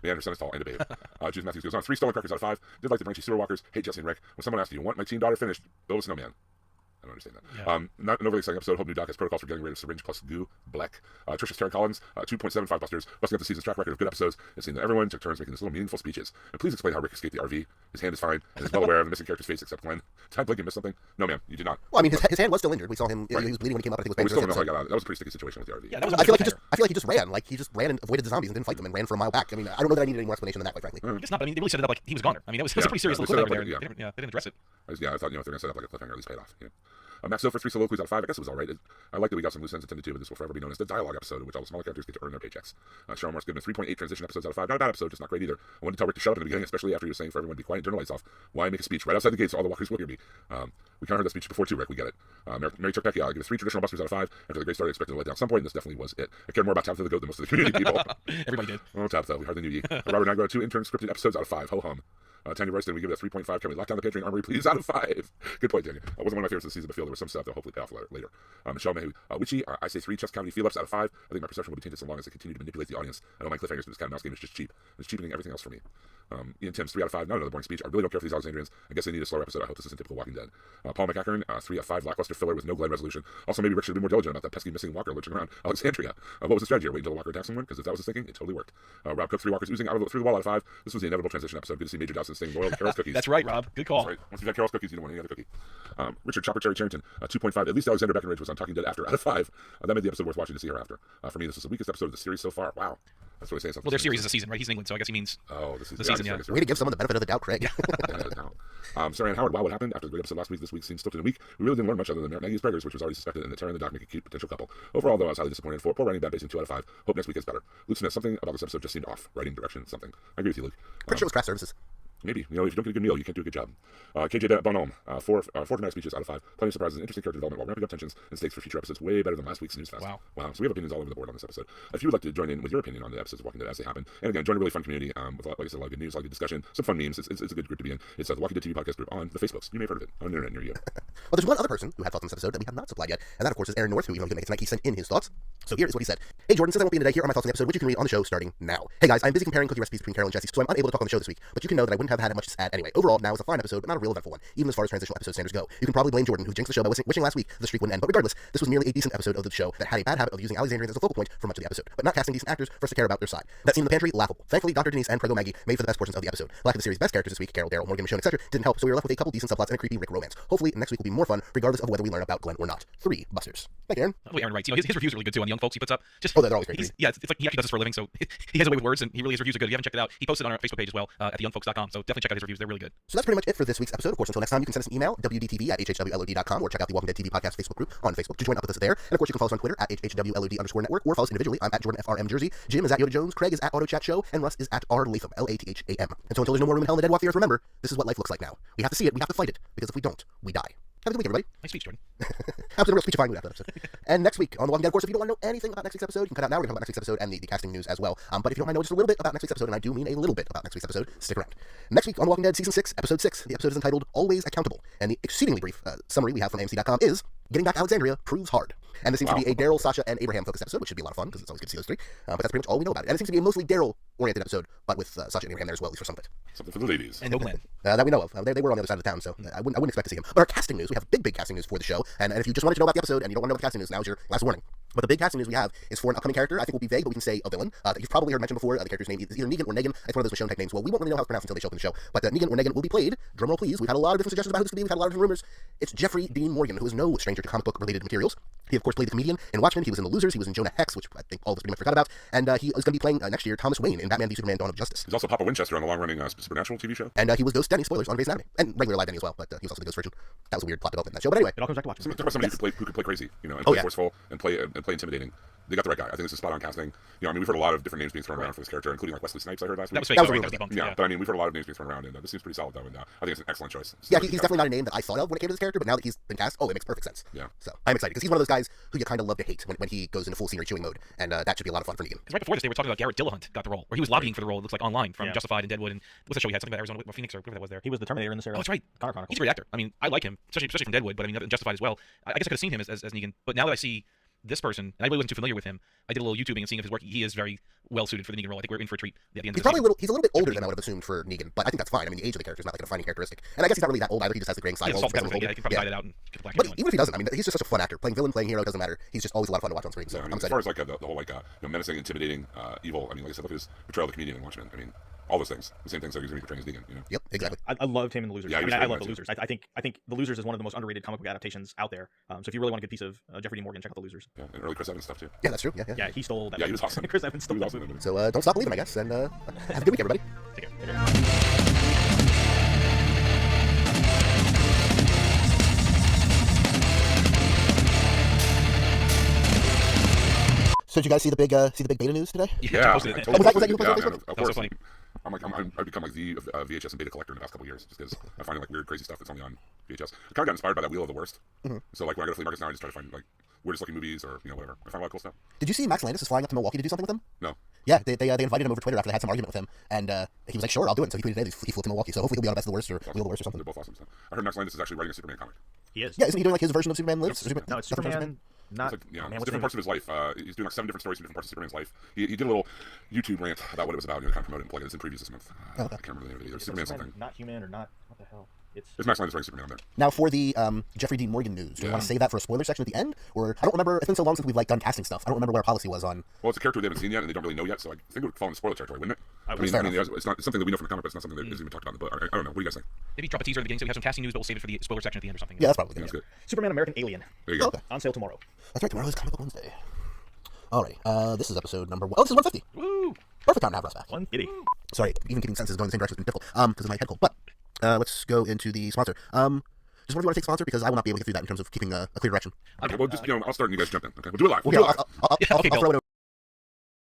Speaker 1: Man, her son is tall and a babe. Judith Matthews goes on, 3 stolen crackers out of 5. Did like the Branchy sewer walkers. Hate Jesse and Rick. When someone asked, do you want my teen daughter finished? Build a snowman. I don't understand that.
Speaker 4: Yeah.
Speaker 1: Not an overly exciting episode. Hope new doc has protocols for getting rid of syringe plus goo. Black. Trisha's Terry Collins, 2.75 busters. Busting up the season's track record of good episodes. It's seen that everyone took turns making these little meaningful speeches. And please explain how Rick escaped the RV. His hand is fine, and is well aware of the missing character's face except Glenn. Did I blink and miss something? No, ma'am, you did not.
Speaker 2: Well, I mean, his hand was still injured. We saw him. He was bleeding when he came up. I think it
Speaker 1: But we
Speaker 2: was
Speaker 1: still don't know how
Speaker 2: so
Speaker 1: he got out. That was a pretty sticky situation with the RV.
Speaker 4: Yeah, that was
Speaker 2: I feel like he just ran. Like he just ran and avoided the zombies and didn't fight them and ran for a mile back. I mean, I don't know that I needed any more explanation than that, quite frankly.
Speaker 4: It's not, but I mean, they really set it up like he was goner. I mean, that was a pretty serious
Speaker 1: they
Speaker 4: little
Speaker 1: set it up
Speaker 4: cliffhanger
Speaker 1: like-
Speaker 4: there. They didn't address it.
Speaker 1: I thought, if they're going to set up like a cliffhanger, at least pay it off. Yeah. Matt Silver, 3 soliloquies out of 5. I guess it was all right. I like that we got some loose ends attended to, but this will forever be known as the dialogue episode, in which all the smaller characters get to earn their paychecks. Sharon Morse given a 3.8 transition episodes out of 5. Not a bad episode, just not great either. I wanted to tell Rick to shut up in the beginning, especially after he was saying for everyone to be quiet and turn the lights off. Why make a speech right outside the gate so all the walkers will hear me? We kind of heard that speech before too, Rick. We get it. Mary Chuck Pecky, I'll give it 3 traditional busters out of 5. After the great start, I expected to let down at some point, and this definitely was it. I cared more about Tabitha the Goat than most of the community people.
Speaker 4: Everybody did.
Speaker 1: Oh, Tabitha, we hardly knew ye. Robert Nagro, 2 intern scripted episodes out of 5. Ho hum. Tanya Royston, we give it a 3.5. Can we lock down the Patreon armory, please? Out of 5. Good point, Tanya. Wasn't one of my favorites of the season, but feel there was some stuff that'll hopefully pay off later. Michelle Mayhew, Witchy, I say 3 Chess Comedy Phillips out of 5. I think my perception will be tainted so long as I continue to manipulate the audience. I don't mind cliffhangers, but this cat and mouse game is just cheap. It's cheapening everything else for me. Ian Timms, 3 out of 5. Not another boring speech. I really don't care for these Alexandrians. I guess they need a slower episode. I hope this isn't typical Walking Dead. Paul McAckern, 3 out of 5. Lackluster filler with no Glenn resolution. Also, maybe Rick should be more diligent about that pesky missing Walker lurching around Alexandria. What was the strategy? Wait until the Walker attacks someone? Because if that was his thinking, it totally worked. Rob Cook, 3 Walkers oozing through the wall out of 5. This was the inevitable transition episode. Good to see Major Dawson staying loyal to Carol's cookies.
Speaker 4: That's right, Rob. Good call.
Speaker 1: That's right. Once you've had Carol's cookies, you don't want any other cookie. Richard Chopper Cherry Charrington, 2.5. At least Alexander Breckenridge was on Talking Dead after, out of 5. That made the episode worth watching to see her after. For me, this was the weakest episode of the series so far. Wow. That's what he's saying.
Speaker 4: Well, their series is a season, right? He's in England, so I guess he means
Speaker 1: this is
Speaker 4: the season, yeah.
Speaker 2: Way to give someone the benefit of the doubt, Craig.
Speaker 1: Sarah Ann Howard, wow, what happened? After the great episode last week, this week seems still in a week. We really didn't learn much other than Maggie's preggers, which was already suspected, and the Tara and the Doc make a cute potential couple. Overall, though, I was highly disappointed. Poor writing, bad basing, 2 out of 5. Hope next week is better. Luke Smith, something about this episode just seemed off. Writing, direction, something. I agree with you, Luke.
Speaker 2: Pretty sure it was craft services.
Speaker 1: Maybe. If you don't get a good meal, you can't do a good job. KJ Bonhomme, 4 dramatic speeches out of 5. Plenty of surprises and interesting character development while ramping up tensions and stakes for future episodes. Way better than last week's News Fest.
Speaker 4: Wow.
Speaker 1: So we have opinions all over the board on this episode. If you would like to join in with your opinion on the episodes of Walking Dead as they happen, and again, join a really fun community with, like I said, a lot of good news, a lot of good discussion, some fun memes. It's a good group to be in. It's the Walking Dead TV podcast group on the Facebooks. You may have heard of it on the internet near you.
Speaker 2: Well, there's one other person who had thoughts on this episode that we have not supplied yet, and that, of course, is Aaron North, who, even though he couldn't make it tonight, he sent in his thoughts. So here is what he said. Hey, Jordan, since I won't be in today, here are my thoughts on the episode, which you can read on the show starting now. Hey, guys, I'm busy comparing cookie recipes between Carol and Jesse, so I'm unable to talk on the show this week, but you can know that I wouldn't have had much to add anyway. Overall, now is a fine episode, but not a real eventful one, even as far as transitional episode standards go. You can probably blame Jordan, who jinxed the show by wishing last week the streak wouldn't end, but regardless, this was merely a decent episode of the show that had a bad habit of using Alexandrians as a focal point for much of the episode, but not casting decent actors for us to care about their side. That scene in the pantry, laughable. Thankfully, Dr. Denise and Prego Maggie made for the best portions of the episode. Lack of the series' best characters this week, Carol, Daryl, Morgan, Michonne, etc., didn't help, so we were left with a couple decent subplots and a creepy Rick romance. Hopefully, next week will be more fun, regardless of whether we learn about Glenn or not. 3 busters. Thank you, Aaron.
Speaker 4: Oh, Aaron writes. His reviews are really good too on the young folks he puts up. Just
Speaker 2: they're always great.
Speaker 4: It's like he actually does this for a living, so he has a way with words, and his reviews are good. If you haven't checked it out, he posted on our Facebook page as well at theyoungfolks.com. So definitely check out his reviews; they're really good.
Speaker 2: So that's pretty much it for this week's episode. Of course, until next time, you can send us an email, wdtv@hhwlod.com, or check out the Walking Dead TV Podcast Facebook group on Facebook to join up with us there. And of course, you can follow us on Twitter at hhwlod_network, or follow us individually. I'm at JordanFRM Jersey, Jim is at Yoda Jones, Craig is at Auto Chat Show, and Russ is at R Latham, Latham. And so until there's no more room in hell in the dead walk the earth, remember, this is what life looks like now. We have to see it, we have to fight it, because if we don't, we die. Have a good week, everybody.
Speaker 4: Nice speech, Jordan.
Speaker 2: That was a real speechifying after that episode. And next week on The Walking Dead, of course, if you don't want to know anything about next week's episode, you can cut out now. We're going to talk about next week's episode and the casting news as well. But if you don't mind knowing just a little bit about next week's episode, and I do mean a little bit about next week's episode, stick around. Next week on The Walking Dead, Season 6, Episode 6, the episode is entitled Always Accountable. And the exceedingly brief summary we have from AMC.com is Getting Back Alexandria Proves Hard. And this seems to be a Daryl, Sasha, and Abraham focused episode, which should be a lot of fun, because it's always good to see those 3. But that's pretty much all we know about it. And it seems to be a mostly Daryl-oriented episode, but with Sasha and Abraham there as well, at least for some of it.
Speaker 1: Something for the ladies.
Speaker 4: And no Glenn.
Speaker 2: That we know of. They were on the other side of the town, so I wouldn't expect to see him. But our casting news, we have big casting news for the show. And if you just wanted to know about the episode and you don't want to know what the casting news, now's your last warning. But the big casting news we have is for an upcoming character. I think will be vague, but we can say a villain. That you've probably heard mentioned before. The character's name is either Negan or Negan. It's one of those Michonne type names. Well, we won't really know how it's pronounced until they show up in the show. But Negan or Negan will be played. Drumroll please. We've had a lot of different suggestions about who this could be. We've had a lot of different rumors. It's Jeffrey Dean Morgan, who is no stranger to comic book related materials. He of course played the comedian in Watchmen. He was in The Losers. He was in Jonah Hex, which I think all of us pretty much forgot about. And he is going to be playing next year Thomas Wayne in Batman v Superman: Dawn of Justice.
Speaker 1: He's also Papa Winchester on the long-running Supernatural TV show.
Speaker 2: And he was Ghost Denny, spoilers, on Grey's Anatomy, and regular live Denny as well. But he was also the Ghost version. That was a weird plot development in that show. But anyway,
Speaker 3: It all comes back to watching.
Speaker 1: Talk about somebody who could play crazy, and play forceful, and play intimidating. They got the right guy. I think it's a spot on casting. We've heard a lot of different names being thrown around for this character, including like Wesley Snipes. I heard last week.
Speaker 4: That was fake.
Speaker 2: That was
Speaker 4: Sorry,
Speaker 2: a
Speaker 4: that was
Speaker 2: rumor.
Speaker 4: debunked.
Speaker 1: Yeah, but we've heard a lot of names being thrown around, and this seems pretty solid though. And I think it's an excellent choice.
Speaker 2: Yeah, he's definitely not a name that I thought of when it came to this character, but now that he's been cast, it makes perfect sense.
Speaker 1: Yeah.
Speaker 2: So I'm excited because he's one of those guys who you kind of love to hate when he goes into full scenery chewing mode, and that should be a lot of fun for Negan.
Speaker 4: Because right before this, they were talking about Garrett Dillahunt got the role, or he was lobbying for the role. It looks like online from
Speaker 3: Yeah.
Speaker 4: Justified and Deadwood, and what's the show he had? Something about Arizona or Phoenix or whatever that was there.
Speaker 3: He was the Terminator in the series.
Speaker 4: Oh, that's right.
Speaker 3: Connor Chronicles.
Speaker 4: He's a great actor. I mean, I like him, especially from Deadwood, but I mean, Justified as well. I guess I could have seen him as Negan, but now that I see this person, and I really wasn't too familiar with him, I did a little YouTubing and seeing of his work. He is very well suited for the Negan role. I think we're in for a treat at the end
Speaker 2: He's
Speaker 4: of
Speaker 2: probably
Speaker 4: the
Speaker 2: he's a little bit older than I would have assumed for Negan, but I think that's fine. I mean, the age of the character is not like a defining characteristic, and I guess he's not really that old either. He just has the graying side.
Speaker 4: season.
Speaker 2: walls,
Speaker 4: Yeah,
Speaker 2: which
Speaker 4: thing.
Speaker 2: makes him
Speaker 4: Yeah, he can probably
Speaker 2: older.
Speaker 4: hide it out and get the black
Speaker 2: But
Speaker 4: hair
Speaker 2: even if he doesn't, I mean, he's just such a fun actor. Playing villain, playing hero, doesn't matter. He's just always a lot of fun to watch on screen. So
Speaker 1: Yeah,
Speaker 2: I'm
Speaker 1: as
Speaker 2: excited.
Speaker 1: far as like the whole like menacing, intimidating, evil. I mean, like I said, look at his portrayal of the comedian in Watchmen. I mean, all those things, the same things that he's going to be portraying as Negan.
Speaker 2: Yep, exactly.
Speaker 3: I loved him in The Losers.
Speaker 1: Yeah, he was
Speaker 3: I
Speaker 1: very
Speaker 3: love
Speaker 1: nice,
Speaker 3: The Losers. I think The Losers is one of the most underrated comic book adaptations out there. So if you really want a good piece of Jeffrey Dean Morgan, check out The Losers.
Speaker 1: Yeah, and early Chris Evans stuff too.
Speaker 2: Yeah, that's true. Yeah.
Speaker 3: Yeah, he stole that.
Speaker 1: Yeah, he was awesome.
Speaker 3: Chris Evans stole
Speaker 1: He was
Speaker 3: that
Speaker 1: awesome.
Speaker 3: movie.
Speaker 2: So don't stop believing, I guess, and have a good week, everybody.
Speaker 3: Take care. Take care.
Speaker 2: So did you guys see the big beta news today?
Speaker 1: Yeah,
Speaker 4: posted it.
Speaker 1: I totally
Speaker 2: Was that you
Speaker 1: posted it.
Speaker 2: posted it on
Speaker 1: Yeah,
Speaker 2: Facebook?
Speaker 1: of
Speaker 4: That was
Speaker 1: course.
Speaker 4: so funny.
Speaker 1: I've become like the VHS and beta collector in the past couple of years, just because I find like weird, crazy stuff that's only on VHS. I kind of got inspired by that Wheel of the Worst. So like when I go to flea markets now, I just try to find like weirdest looking movies or whatever. I find a lot of cool stuff.
Speaker 2: Did you see Max Landis is flying up to Milwaukee to do something with them?
Speaker 1: No.
Speaker 2: Yeah, they invited him over Twitter after they had some argument with him, and he was like, "Sure, I'll do it." So he tweeted today he flew to Milwaukee. So hopefully he'll be on Best of the Worst or Wheel of the Worst or something.
Speaker 1: They're both awesome stuff. I heard Max Landis is actually writing a Superman comic.
Speaker 3: He is.
Speaker 2: Yeah, isn't he doing like his version of Superman Lives? Or
Speaker 3: No, it's
Speaker 2: nothing from
Speaker 3: Superman. Not
Speaker 1: It's like,
Speaker 3: oh, man,
Speaker 1: it's
Speaker 3: what's
Speaker 1: different
Speaker 3: the
Speaker 1: parts of his life. He's doing like 7 different stories from different parts of Superman's life. He did a little YouTube rant about what it was about, kind of promote it and plug it. It's in previews this month. I can't remember the name of it either.
Speaker 3: name?
Speaker 1: Superman
Speaker 3: Superman
Speaker 1: something.
Speaker 3: not human or not what the hell? It's
Speaker 1: It's Max Landis writing Superman on there.
Speaker 2: Now, for the Jeffrey Dean Morgan news, do you want to save that for a spoiler section at the end? Or, I don't remember, it's been so long since we've, like, done casting stuff. I don't remember what our policy was on...
Speaker 1: Well, it's a character they haven't seen yet, and they don't really know yet, so I think it would fall in the spoiler territory, wouldn't it?
Speaker 3: I
Speaker 1: mean,
Speaker 2: fair
Speaker 1: it's something that we know from the comic, but it's not something that isn't even talked about in the book. I don't know. What do you guys think?
Speaker 4: Maybe drop a teaser at the beginning so we have some casting news, but we'll save it for the spoiler section at the end or something.
Speaker 2: Yeah, that's probably
Speaker 1: I think
Speaker 2: good.
Speaker 1: that's good.
Speaker 3: Superman American Alien
Speaker 1: There you go.
Speaker 2: Okay.
Speaker 3: on sale tomorrow.
Speaker 2: That's right, tomorrow is Comic Book Wednesday. Alright, this is episode number 1. Oh, this is 150.
Speaker 4: Woo!
Speaker 2: Perfect time to have Russ back.
Speaker 3: 180.
Speaker 2: Sorry, even keeping sentences going the same direction has been difficult, because of my head cold. But, let's go into the sponsor. Just wonder if you want to take sponsor, because I will not be able to get through that in terms of keeping a clear direction.
Speaker 1: Okay, well, just, I'll start and you guys jump in. Okay, we'll do it live. We'll
Speaker 2: Yeah,
Speaker 1: do it live.
Speaker 2: I'll
Speaker 4: Okay,
Speaker 2: throw it over.